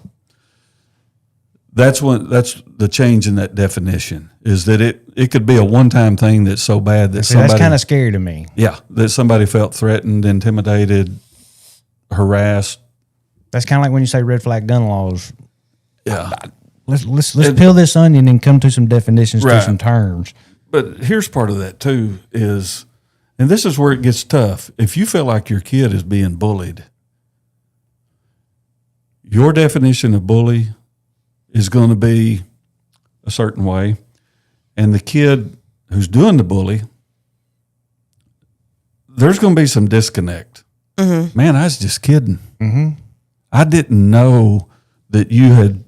That's the change in that definition, is that it could be a one-time thing that's so bad that somebody... That's kind of scary to me. Yeah, that somebody felt threatened, intimidated, harassed. That's kind of like when you say red flag gun laws. Yeah. Let's peel this onion and come to some definitions, to some terms. But here's part of that too is, and this is where it gets tough. If you feel like your kid is being bullied, your definition of bully is going to be a certain way, and the kid who's doing the bully, there's going to be some disconnect. Mm-hmm. Man, I was just kidding. Mm-hmm. I didn't know that you had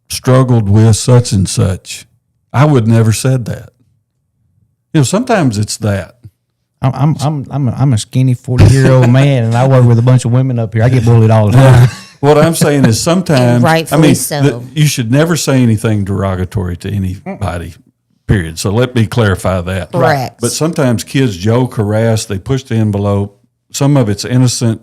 struggled with such and such. I would never said that. Sometimes it's that. I'm a skinny 40-year-old man, and I work with a bunch of women up here. I get bullied all the time. What I'm saying is sometimes, rightfully so. You should never say anything derogatory to anybody, period. So let me clarify that. Correct. But sometimes kids joke, harass, they push the envelope. Some of it's innocent.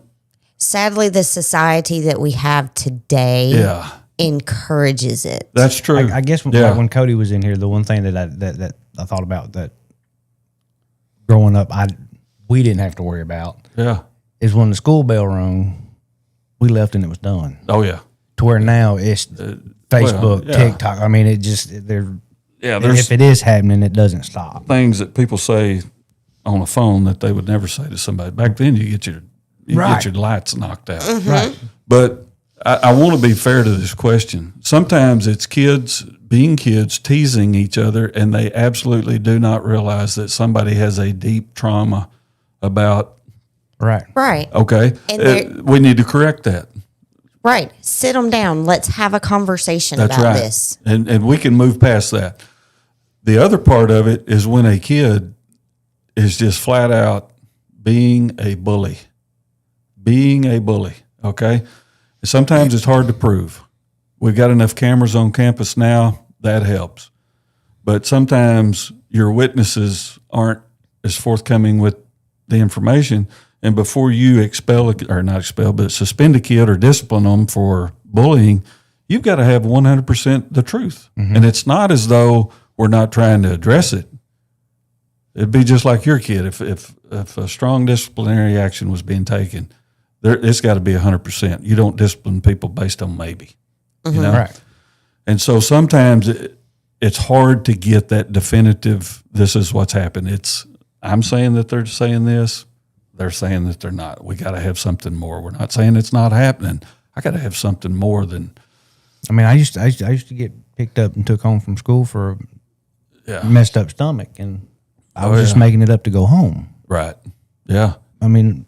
Sadly, the society that we have today encourages it. That's true. I guess when Cody was in here, the one thing that I thought about that growing up, we didn't have to worry about is when the school bell rung, we left and it was done. Oh, yeah. To where now it's Facebook, TikTok. I mean, if it is happening, it doesn't stop. Things that people say on a phone that they would never say to somebody. Back then, you get your lights knocked out. Mm-hmm. Right. But I want to be fair to this question. Sometimes it's kids being kids teasing each other, and they absolutely do not realize that somebody has a deep trauma about. Right. Okay. We need to correct that. Right. Sit them down. Let's have a conversation about this. And we can move past that. The other part of it is when a kid is just flat out being a bully. Okay. Sometimes it's hard to prove. We've got enough cameras on campus now, that helps. But sometimes your witnesses aren't as forthcoming with the information. And before you suspend a kid or discipline them for bullying, you've got to have 100% the truth. Mm-hmm. And it's not as though we're not trying to address it. It'd be just like your kid. If a strong disciplinary action was being taken, it's got to be 100%. You don't discipline people based on maybe. Mm-hmm. Right. And so sometimes it's hard to get that definitive, this is what's happened. I'm saying that they're saying this. They're saying that they're not. We got to have something more. We're not saying it's not happening. I got to have something more than. I mean, I used to get picked up and took home from school for a messed up stomach, and I was just making it up to go home. Right. Yeah. I mean,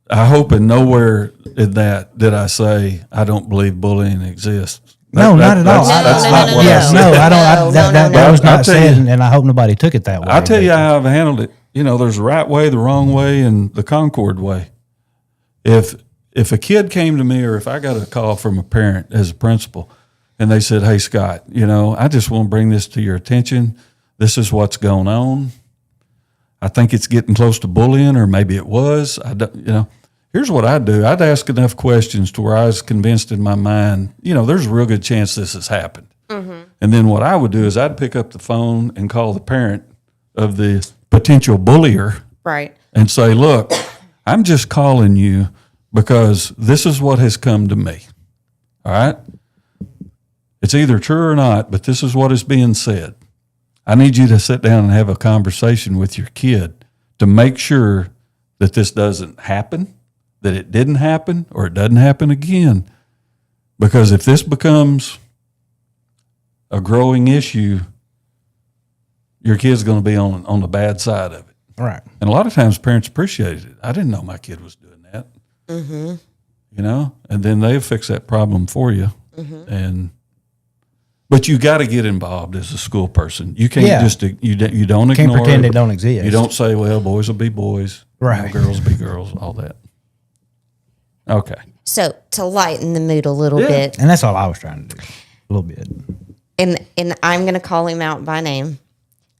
I hope in nowhere in that did I say I don't believe bullying exists. Not at all. That's not what I said. No, I don't. That was not said, and I hope nobody took it that way. I'll tell you how I've handled it. There's the right way, the wrong way, and the Concord way. If a kid came to me, or if I got a call from a parent as a principal, and they said, "Hey, Scott, I just want to bring this to your attention. This is what's going on. I think it's getting close to bullying, or maybe it was. Here's what I'd do. I'd ask enough questions to where I was convinced in my mind, there's a real good chance this has happened. Mm-hmm. And then what I would do is I'd pick up the phone and call the parent of the potential bullier. Right. And say, look, I'm just calling you because this is what has come to me. All right? It's either true or not, but this is what is being said. I need you to sit down and have a conversation with your kid to make sure that this doesn't happen, that it didn't happen, or it doesn't happen again. Because if this becomes a growing issue, your kid's going to be on the bad side of it. Right. And a lot of times parents appreciate it. I didn't know my kid was doing that. Mm-hmm. You know, and then they fix that problem for you. Mm-hmm. But you got to get involved as a school person. You can't just you don't can't ignore pretend it don't exist. You don't say, well, boys will be boys, right? Girls will be girls, all that. Okay. So to lighten the mood a little bit, and that's all I was trying to do, a little bit. And I'm going to call him out by name.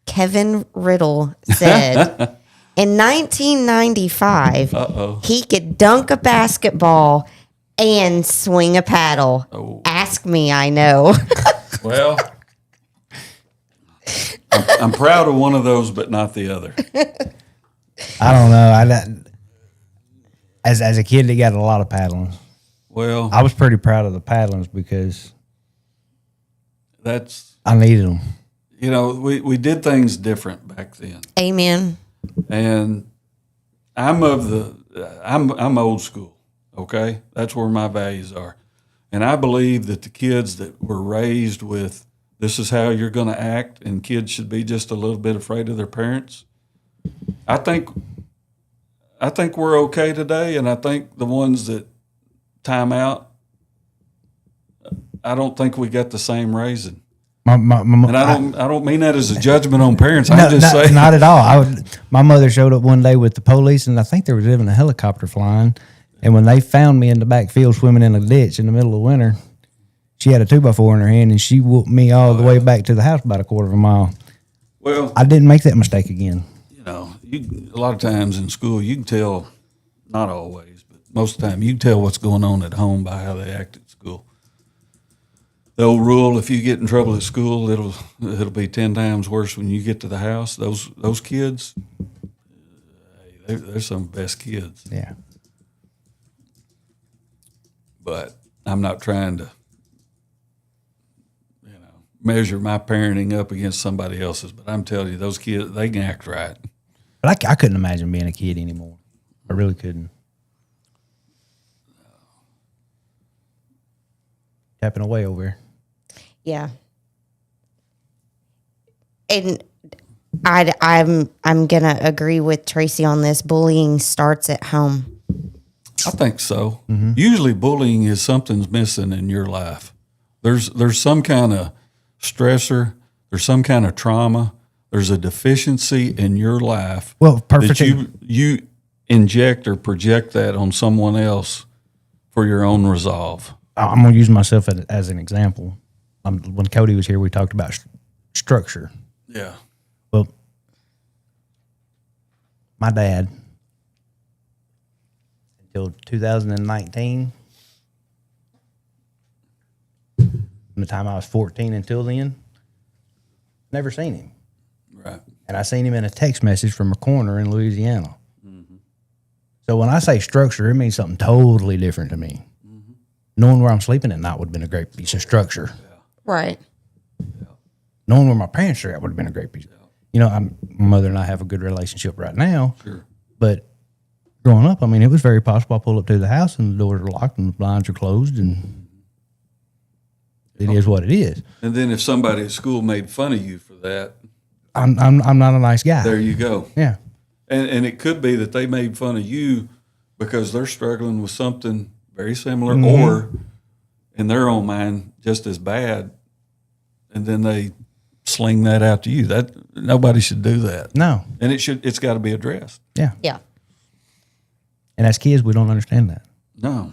Kevin Riddle said in 1995 he could dunk a basketball and swing a paddle. Oh. Ask me, I know. Well, I'm proud of one of those, but not the other. I don't know. As a kid, they got a lot of paddling. Well, I was pretty proud of the paddlings because I needed them. You know, we did things different back then. Amen. And I'm old school. Okay, that's where my values are. And I believe that the kids that were raised with this is how you're going to act, and kids should be just a little bit afraid of their parents. I think we're okay today, and I think the ones that time out, I don't think we got the same raising. And I don't mean that as a judgment on parents. I'm just saying, not at all. My mother showed up one day with the police, and I think there was even a helicopter flying. And when they found me in the backfield swimming in a ditch in the middle of winter, she had a 2x4 in her hand, and she whooped me all the way back to the house about a quarter of a mile. Well, I didn't make that mistake again. You know, a lot of times in school, you can tell, not always, but most of the time, you can tell what's going on at home by how they act at school. The old rule: if you get in trouble at school, it'll be 10 times worse when you get to the house. Those kids, they're some of the best kids. Yeah. But I'm not trying to, measure my parenting up against somebody else's. But I'm telling you, those kids, they can act right. But I couldn't imagine being a kid anymore. I really couldn't. Tapping away over here. Yeah. And I'm gonna agree with Tracy on this. Bullying starts at home. I think so. Mm-hmm. Usually bullying is something's missing in your life. There's some kind of stressor, there's some kind of trauma, there's a deficiency in your life. Well, perfect. That you inject or project that on someone else for your own resolve. I'm going to use myself as an example. When Cody was here, we talked about structure. Yeah. Well, my dad, until 2019, from the time I was 14 until then, never seen him. Right. And I seen him in a text message from a corner in Louisiana. Mm-hmm. So when I say structure, it means something totally different to me. Mm-hmm. Knowing where I'm sleeping at night would have been a great piece of structure. Yeah. Right. Yeah. Knowing where my parents are at would have been a great piece. Yeah. You know, my mother and I have a good relationship right now. Sure. But growing up, I mean, it was very possible I pull up to the house and the doors are locked and the blinds are closed, and it is what it is. And then if somebody at school made fun of you for that, I'm not a nice guy. There you go. Yeah. And it could be that they made fun of you because they're struggling with something very similar, mm-hmm. or in their own mind just as bad, and then they sling that out to you. That nobody should do that. No. And it's got to be addressed. Yeah. Yeah. And as kids, we don't understand that. No.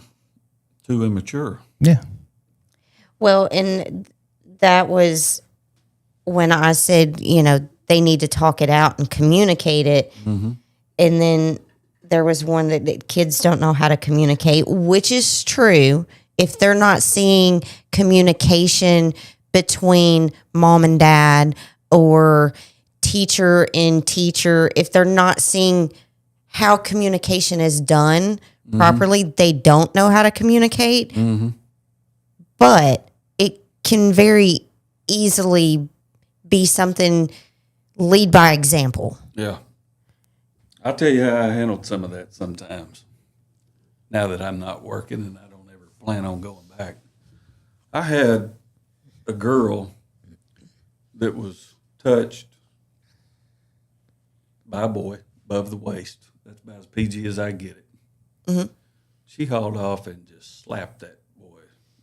Too immature. Yeah. Well, and that was when I said, they need to talk it out and communicate it. Mm-hmm. And then there was one that kids don't know how to communicate, which is true. If they're not seeing communication between mom and dad or teacher and teacher, if they're not seeing how communication is done mm-hmm. properly, they don't know how to communicate. Mm-hmm. But it can very easily be something, lead by example. Yeah. I'll tell you how I handled some of that sometimes. Now that I'm not working and I don't ever plan on going back. I had a girl that was touched by a boy above the waist. That's about as PG as I get it. Mm-hmm. She hauled off and just slapped that boy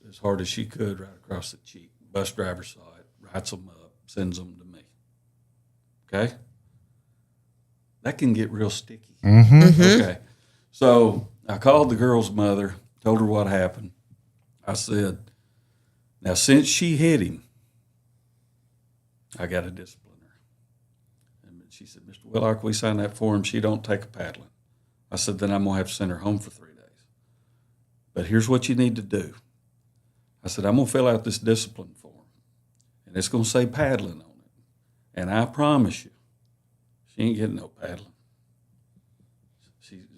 as hard as she could right across the cheek. Bus driver saw it, writes them up, sends them to me. Okay? That can get real sticky. Mm-hmm. Mm-hmm. Okay. So I called the girl's mother, told her what happened. I said, now since she hit him, I got to discipline her. And she said, Mr. Whillock, we signed that form. She don't take a paddling. I said, then I'm going to have to send her home for 3 days. But here's what you need to do. I said, I'm going to fill out this discipline form, and it's going to say paddling on it. And I promise you, she ain't getting no paddling.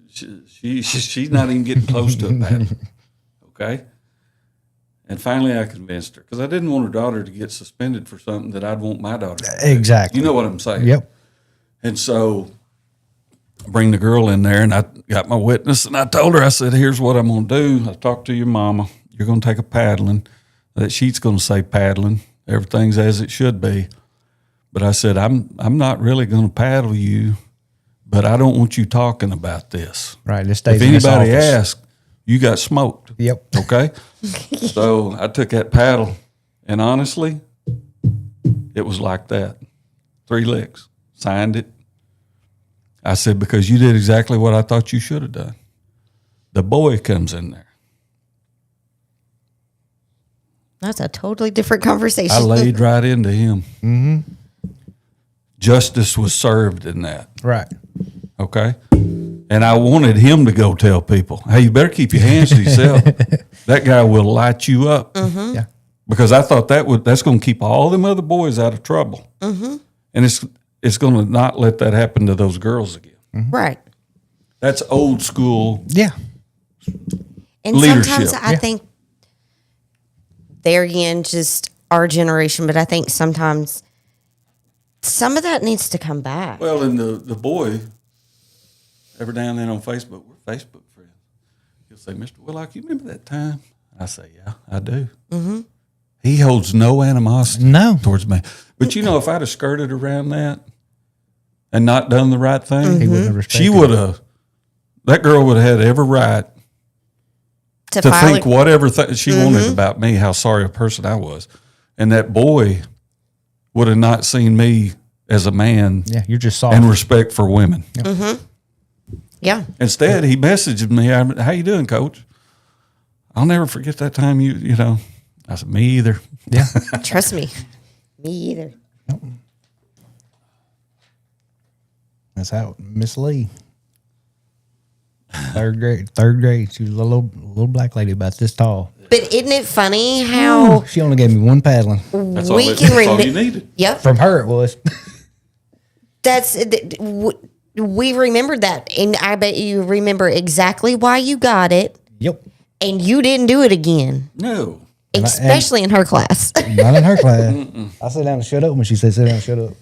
She's not even getting close to a paddling. Okay? And finally I convinced her, because I didn't want her daughter to get suspended for something that I'd want my daughter to do. Exactly. You know what I'm saying? Yep. And so I bring the girl in there, and I got my witness, and I told her, I said, here's what I'm going to do. I talked to your mama. You're going to take a paddling. That sheet's going to say paddling. Everything's as it should be. But I said, I'm not really going to paddle you, but I don't want you talking about this. Right. This stays if in this anybody office. asks, you got smoked. Yep. Okay? So I took that paddle, and honestly, it was like that. 3 licks. Signed it. I said, because you did exactly what I thought you should have done. The boy comes in there. That's a totally different conversation. I laid right into him. Mm-hmm. Justice was served in that. Right. Okay? And I wanted him to go tell people, hey, you better keep your hands to yourself. That guy will light you up. Mm-hmm. Yeah. Because I thought that's going to keep all them other boys out of trouble. Mm-hmm. And it's going to not let that happen to those girls again. Mm-hmm. Right. That's old school. Yeah. And leadership. sometimes I think there again, just our generation, but I think sometimes some of that needs to come back. Well, and the boy, every now and then on Facebook, we're Facebook friends. He'll say, Mr. Whillock, you remember that time? I say, yeah, I do. Mm-hmm. He holds no animosity towards me. But, if I'd have skirted around that and not done the right thing, He wouldn't have respected she would have, that girl would have had every right to think whatever she wanted about me, how sorry a person I was. And that boy would have not seen me as a man. Yeah, you're just soft. And respect for women. Yep. Mm-hmm. Yeah. Instead, he messaged me, how you doing, Coach? I'll never forget that time you know. I said, me either. Yeah. Trust me. Me either. Nope. That's how Miss Lee. Third grade. She was a little black lady about this tall. But isn't it funny how She only gave me one paddling. That's we all, can that's all you remember? needed. Yep. From her, it was. We remembered that, and I bet you remember exactly why you got it, Yep. and you didn't do it again, No. especially in her class. Not in her class. I sit down and shut up when she said sit down and shut up.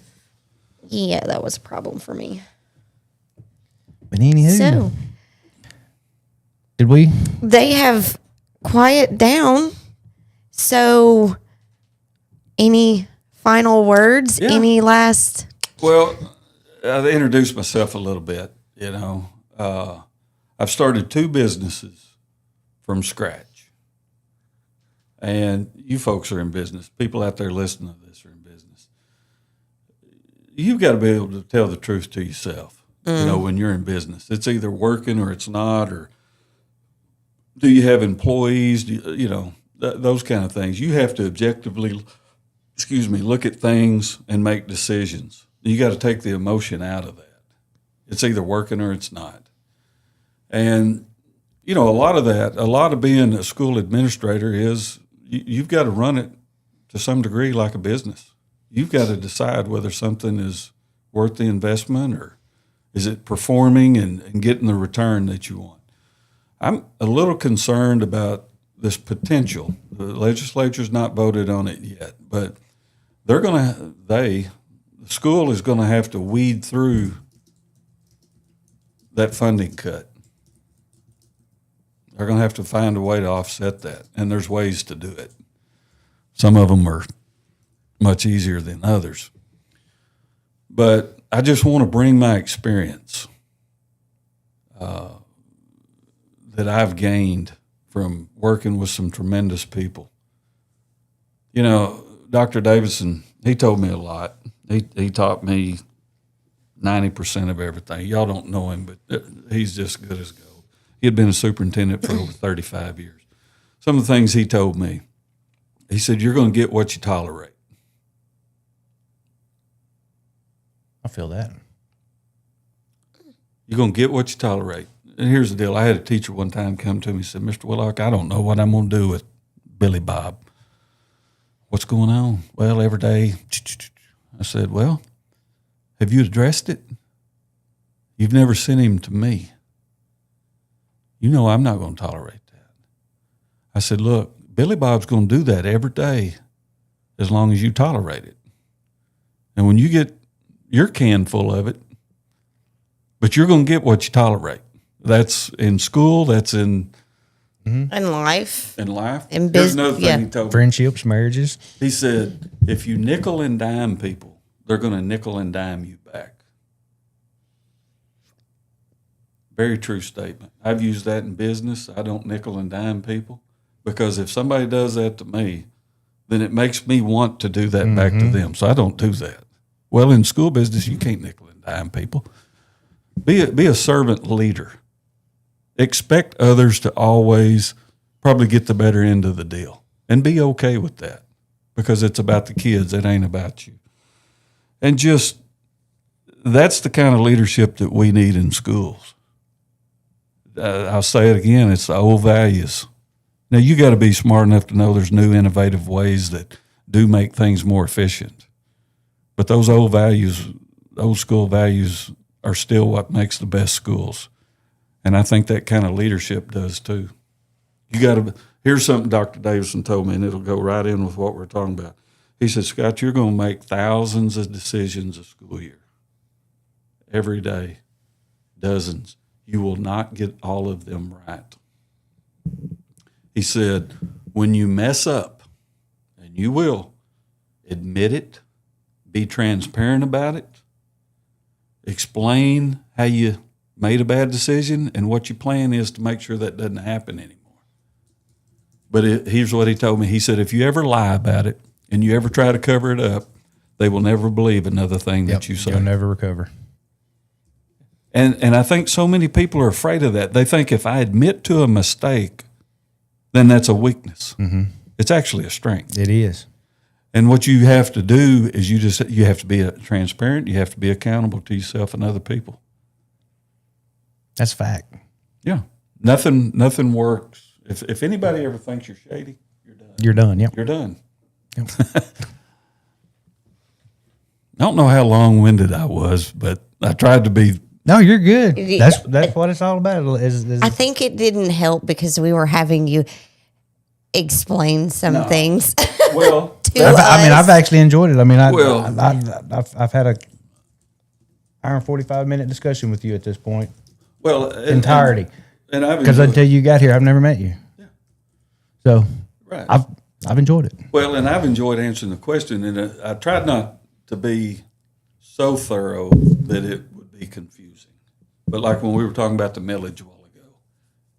Yeah, that was a problem for me. But anywho, So did we? they have quiet down. So, any final words? Yeah. Any last? Well, I introduced myself a little bit. I've started 2 businesses from scratch. And you folks are in business. People out there listening to this are in business. You've got to be able to tell the truth to yourself, when you're in business. It's either working or it's not, or do you have employees? Those kind of things. You have to objectively, look at things and make decisions. You got to take the emotion out of that. It's either working or it's not. And, a lot of being a school administrator is you've got to run it to some degree like a business. You've got to decide whether something is worth the investment or is it performing and getting the return that you want. I'm a little concerned about this potential. The legislature's not voted on it yet, but the school is going to have to weed through that funding cut. They're going to have to find a way to offset that, and there's ways to do it. Some of them are much easier than others. But I just want to bring my experience that I've gained from working with some tremendous people. You know, Dr. Davidson, he told me a lot. He taught me 90% of everything. Y'all don't know him, but he's just good as gold. He had been a superintendent for over 35 years. Some of the things he told me, he said, you're going to get what you tolerate. I feel that. You're going to get what you tolerate. And here's the deal. I had a teacher one time come to me and said, Mr. Whillock, I don't know what I'm going to do with Billy Bob. What's going on? Well, every day. I said, well, have you addressed it? You've never sent him to me. You know I'm not going to tolerate that. I said, look, Billy Bob's going to do that every day as long as you tolerate it. And when you get your can full of it, but you're going to get what you tolerate. That's in school. That's in life. In life. In There's another thing he told me. Friendships, marriages. He said, if you nickel and dime people, they're going to nickel and dime you back. Very true statement. I've used that in business. I don't nickel and dime people because if somebody does that to me, then it makes me want to do that back to them. So I don't do that. Well, in school business, you can't nickel and dime people. Be a servant leader. Expect others to always probably get the better end of the deal and be okay with that because it's about the kids. It ain't about you. And just that's the kind of leadership that we need in schools. I'll say it again. It's the old values. Now, you got to be smart enough to know there's new innovative ways that do make things more efficient. But those old values, old school values are still what makes the best schools. And I think that kind of leadership does too. You got to, here's something Dr. Davidson told me, and it'll go right in with what we're talking about. He said, Scott, you're going to make thousands of decisions a school year. Every day, dozens. You will not get all of them right. He said, when you mess up, and you will, admit it, be transparent about it, explain how you made a bad decision and what your plan is to make sure that doesn't happen anymore. But here's what he told me. He said, if you ever lie about it and you ever try to cover it up, they will never believe another thing that you say. You'll never recover. And I think so many people are afraid of that. They think if I admit to a mistake, then that's a weakness. Mm-hmm. It's actually a strength. It is. And what you have to do is you have to be transparent. You have to be accountable to yourself and other people. That's fact. Yeah. Nothing works. If anybody ever thinks you're shady, you're done. You're done, yep. You're done. Yep. I don't know how long-winded I was, but I tried to be. No, you're good. That's what it's all about. I think it didn't help because we were having you explain some things. Well, I've actually enjoyed it. I mean, I've had a hour and 45-minute discussion with you at this point. Well, entirety. And because until you got here, I've never met you. Yeah. So right. I've enjoyed it. Well, and I've enjoyed answering the question, and I tried not to be so thorough that it would be confusing. But like when we were talking about the millage a while ago,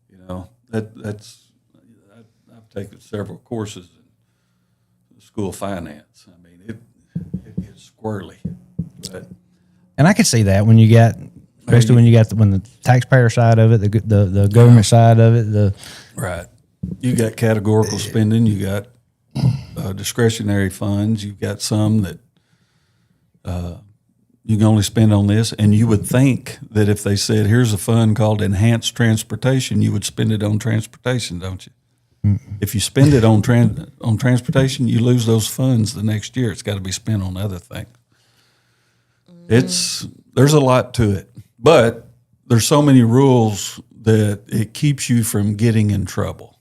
you know, I've taken several courses in school finance. I mean, it gets squirrely. And I could see that when you got, especially when you got when the taxpayer side of it, the government side of it, right. You got categorical spending. You got discretionary funds. You've got some that you can only spend on this. And you would think that if they said, here's a fund called enhanced transportation, you would spend it on transportation, don't you? Mm-mm. If you spend it on transportation, you lose those funds the next year. It's got to be spent on other things. There's a lot to it. But there's so many rules that it keeps you from getting in trouble.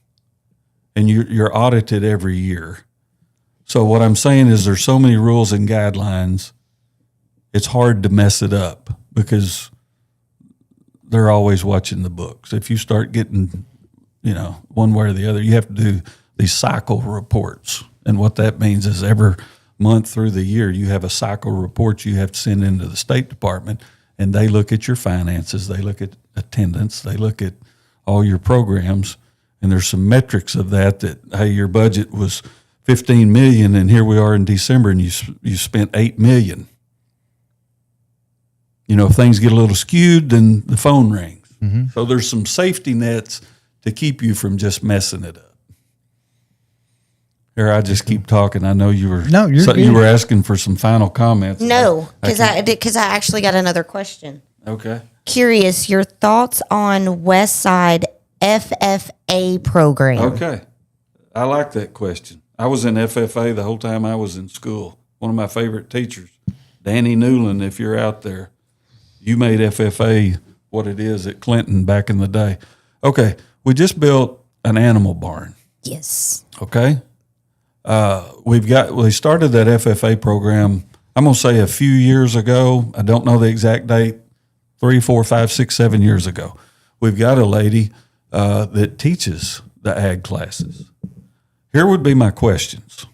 And you're audited every year. So what I'm saying is there's so many rules and guidelines, it's hard to mess it up because they're always watching the books. If you start getting, one way or the other, you have to do these cycle reports. And what that means is month through the year, you have a cycle report you have to send into the State Department, and they look at your finances, they look at attendance, they look at all your programs, and there's some metrics of that, hey, your budget was $15 million, and here we are in December, and you spent $8 million. You know, if things get a little skewed, then the phone rings. Mm-hmm. So there's some safety nets to keep you from just messing it up. Here, I just keep talking. I know you were you were asking for some final comments. No, because I actually got another question. Okay. Curious, your thoughts on West Side FFA program? Okay, I like that question. I was in FFA the whole time I was in school. One of my favorite teachers, Danny Newland. If you're out there, you made FFA what it is at Clinton back in the day. Okay, we just built an animal barn. Yes. Okay. We started that FFA program, I'm going to say a few years ago. I don't know the exact date, 3, 4, 5, 6, 7 years ago. We've got a lady that teaches the ag classes. Here would be my questions,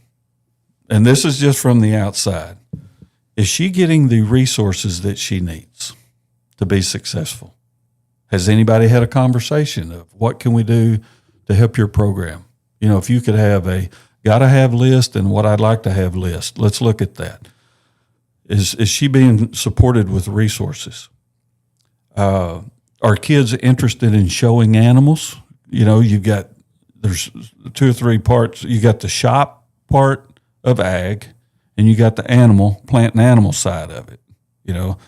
and this is just from the outside. Is she getting the resources that she needs to be successful? Has anybody had a conversation of what can we do to help your program? You know, if you could have a gotta have list and what I'd like to have list, let's look at that. Is she being supported with resources? Are kids interested in showing animals? You know, there's 2 or 3 parts. You got the shop part of ag, and you got the plant and animal side of it. You know,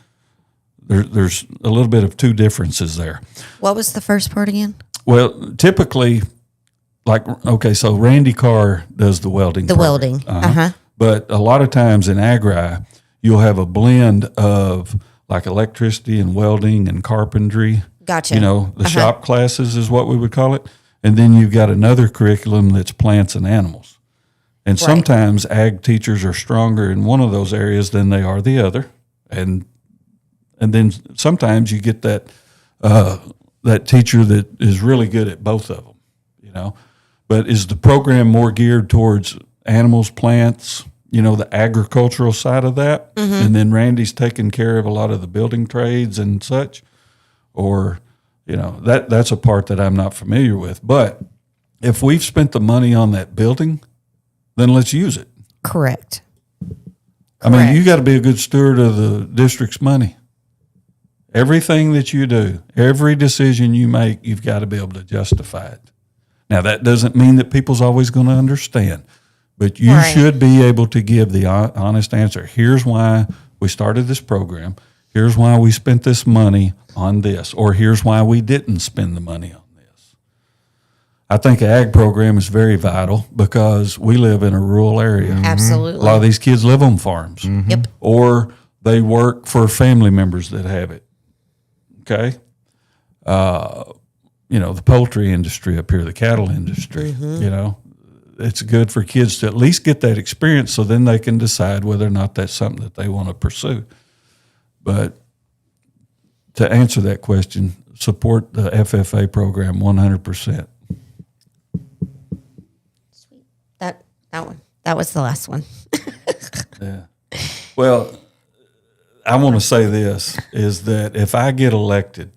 there's a little bit of 2 differences there. What was the first part again? Well, typically, so Randy Carr does the welding. The program. Welding. Uh-huh. But a lot of times in Agri, you'll have a blend of like electricity and welding and carpentry. Gotcha. You know, the shop classes is what we would call it. And then you've got another curriculum that's plants and animals. And sometimes ag teachers are stronger in one of those areas than they are the other. And then sometimes you get that teacher that is really good at both of them, you know. But is the program more geared towards animals, plants, you know, the agricultural side of that? Mm-hmm. And then Randy's taking care of a lot of the building trades and such? Or, you know, that's a part that I'm not familiar with. But if we've spent the money on that building, then let's use it. Correct. I mean, you got to be a good steward of the district's money. Everything that you do, every decision you make, you've got to be able to justify it. Now, that doesn't mean that people's always going to understand, but you should be able to give the honest answer. Here's why we started this program. Here's why we spent this money on this, or here's why we didn't spend the money on this. I think an ag program is very vital because we live in a rural area. Mm-hmm. Absolutely. A lot of these kids live on farms. Mm-hmm. Yep. Or they work for family members that have it. Okay? You know, the poultry industry up here, the cattle industry, you know, it's good for kids to at least get that experience so then they can decide whether or not that's something that they want to pursue. But to answer that question, support the FFA program 100%. Sweet. That was the last one. Yeah. Well, I want to say this, is that if I get elected,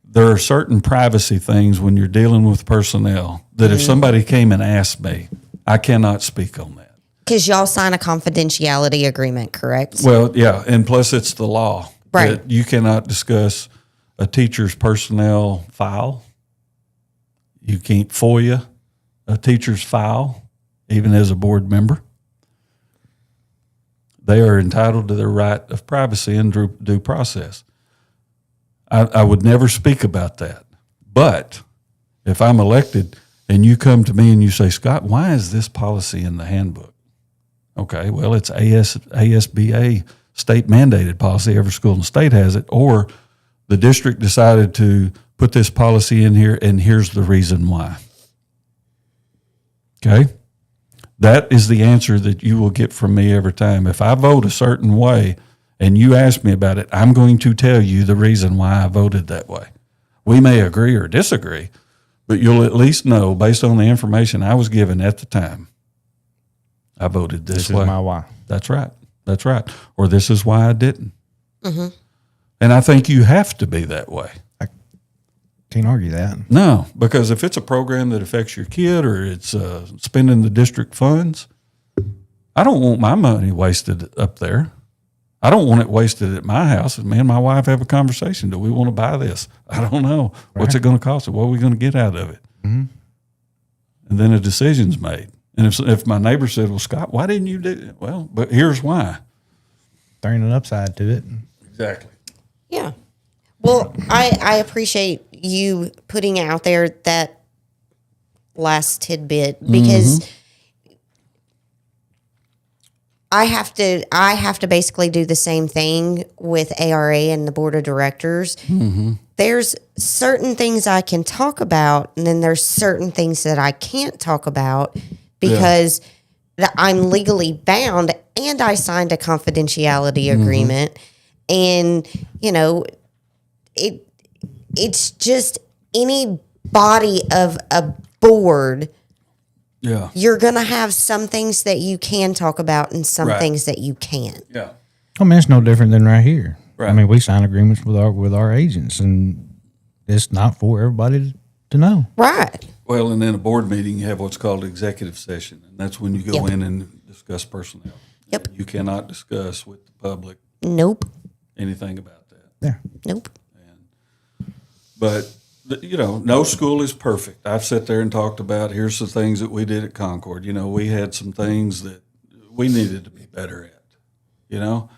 there are certain privacy things when you're dealing with personnel that if somebody came and asked me, I cannot speak on that. Because y'all sign a confidentiality agreement, correct? Well, yeah, and plus it's the law. Right. That you cannot discuss a teacher's personnel file. You can't FOIA a teacher's file, even as a board member. They are entitled to their right of privacy and due process. I would never speak about that. But if I'm elected and you come to me and you say, Scott, why is this policy in the handbook? Okay, well, it's ASBA state mandated policy. Every school in the state has it. Or the district decided to put this policy in here, and here's the reason why. Okay? That is the answer that you will get from me every time. If I vote a certain way and you ask me about it, I'm going to tell you the reason why I voted that way. We may agree or disagree, but you'll at least know, based on the information I was given at the time, I voted this This way. is my why. That's right. That's right. Or this is why I didn't. Mm-hmm. And I think you have to be that way. I can't argue that. No, because if it's a program that affects your kid or it's spending the district funds, I don't want my money wasted up there. I don't want it wasted at my house. Me and my wife have a conversation. Do we want to buy this? I don't know. Right. What's it going to cost? What are we going to get out of it? Mm-hmm. And then a decision's made. And if my neighbor said, well, Scott, why didn't you do it? Well, but here's why. Throwing an upside to it. Exactly. Yeah. Well, I appreciate you putting out there that last tidbit because I have to basically do the same thing with ARA and the board of directors. Mm-hmm. There's certain things I can talk about, and then there's certain things that I can't talk about because I'm legally bound, and I signed a confidentiality agreement. And, you know, it's just any body of a board. Yeah. You're going to have some things that you can talk about and some things that you can't. Yeah. I mean, it's no different than right here. Right. I mean, we sign agreements with our agents, and it's not for everybody to know. Right. Well, and in a board meeting, you have what's called executive session, and that's when you go in and discuss personnel. Yep. You cannot discuss with the public Nope. anything about that. Yeah. Nope. But, you know, no school is perfect. I've sat there and talked about here's the things that we did at Concord. You know, we had some things that we needed to be better at. You know,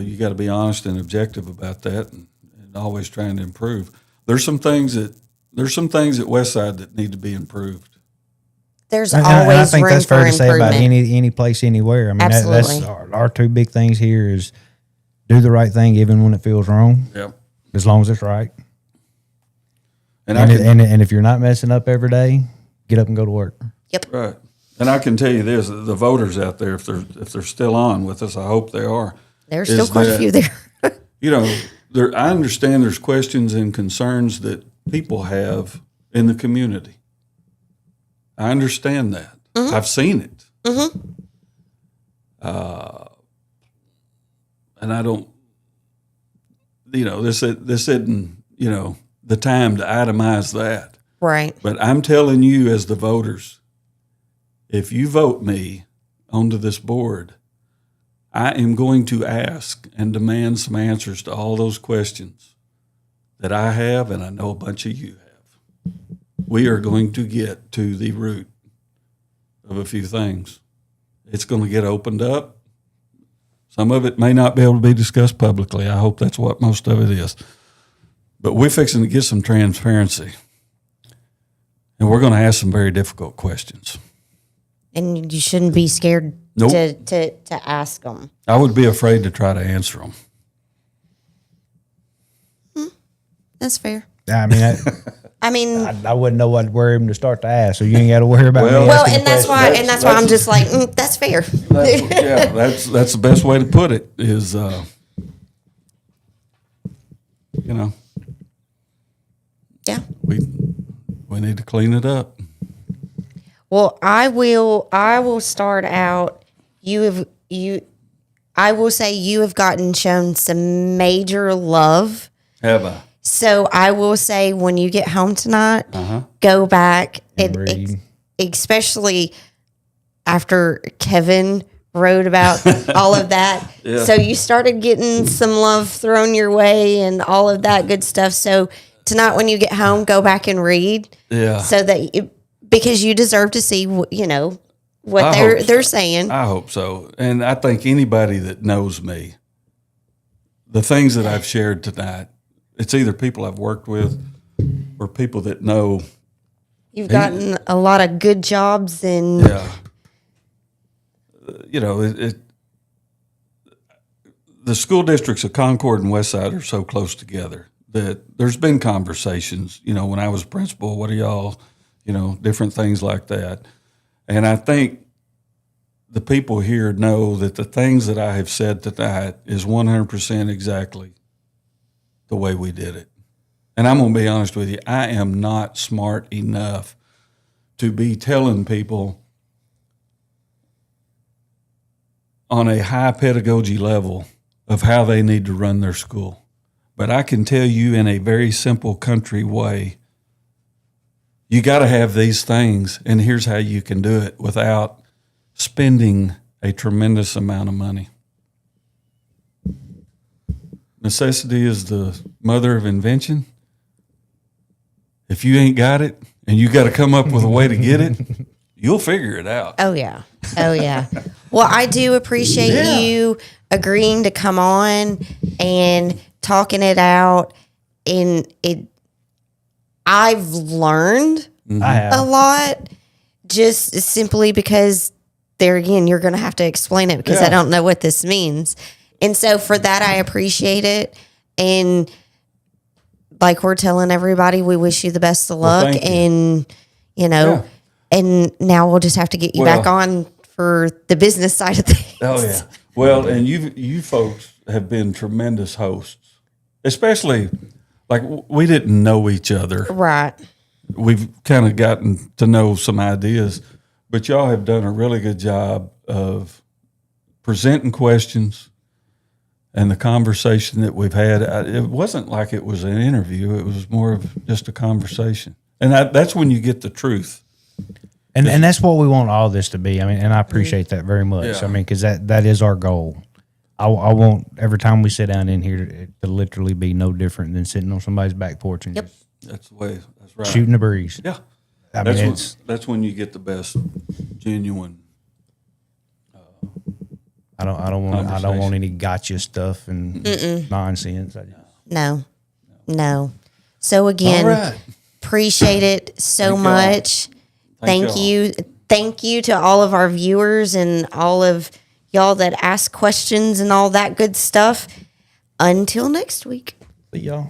you got to be honest and objective about that, and always trying to improve. There's some things at Westside that need to be improved. There's and always I think room that's fair for to say about improvement. any place anywhere. I mean, Absolutely. that's our two big things here is do the right thing even when it feels wrong. Yep. As long as it's right. And if you're not messing up every day, get up and go to work. Yep. Right. And I can tell you this: the voters out there, if they're still on with us, I hope they are. There's still quite a few there. You know, I understand there's questions and concerns that people have in the community. I understand that. Mm-hmm. I've seen it. Mm-hmm. And I don't. You know, this isn't, you know, the time to itemize that. Right. But I'm telling you as the voters, if you vote me onto this board, I am going to ask and demand some answers to all those questions that I have and I know a bunch of you have. We are going to get to the root of a few things. It's going to get opened up. Some of it may not be able to be discussed publicly. I hope that's what most of it is. But we're fixing to get some transparency. And we're going to ask some very difficult questions. And you shouldn't be scared to ask them. I would be afraid to try to answer them. That's fair. I mean, I wouldn't know what where even to start to ask. So you ain't got to worry about me. Well, and that's why I'm just like, that's fair. That's the best way to put it. Is you know, yeah, we need to clean it up. Well, I will start out. I will say you have gotten shown some major love. Have I? So I will say when you get home tonight, go back and read. Especially after Kevin wrote about all of that. Yeah. So you started getting some love thrown your way and all of that good stuff. So tonight when you get home, go back and read. Yeah. So that because you deserve to see, you know, what they're saying. I hope so. And I think anybody that knows me, the things that I've shared tonight, it's either people I've worked with or people that know. You've gotten a lot of good jobs and you know, the school districts of Concord and Westside are so close together that there's been conversations, you know, when I was principal, what are y'all, you know, different things like that. And I think the people here know that the things that I have said tonight is 100% exactly the way we did it. And I'm going to be honest with you, I am not smart enough to be telling people on a high pedagogy level of how they need to run their school. But I can tell you in a very simple country way, you got to have these things, and here's how you can do it without spending a tremendous amount of money. Necessity is the mother of invention. If you ain't got it and you got to come up with a way to get it, you'll figure it out. Oh, yeah. Oh, yeah. Well, I do appreciate you agreeing to come on and talking it out. And I've learned a lot just simply because there again, you're going to have to explain it because I don't know what this means. And so for that, I appreciate it. And like we're telling everybody, we wish you the best of luck. And, and now we'll just have to get you back on for the business side of things. Oh, yeah. Well, and you folks have been tremendous hosts, especially like we didn't know each other. Right. We've kind of gotten to know some ideas, but y'all have done a really good job of presenting questions. And the conversation that we've had, it wasn't like it was an interview. It was more of just a conversation. And that's when you get the truth. And that's what we want all this to be. I mean, and I appreciate that very much. Yeah. I mean, because that is our goal. I want every time we sit down in here to literally be no different than sitting on somebody's back porch and just that's the way. That's right. Shooting the breeze. Yeah. I mean, that's when you get the best genuine. I don't want any gotcha stuff and nonsense. No. So again, appreciate it so much. Thank you. Thank you to all of our viewers and all of y'all that ask questions and all that good stuff. Until next week. See y'all.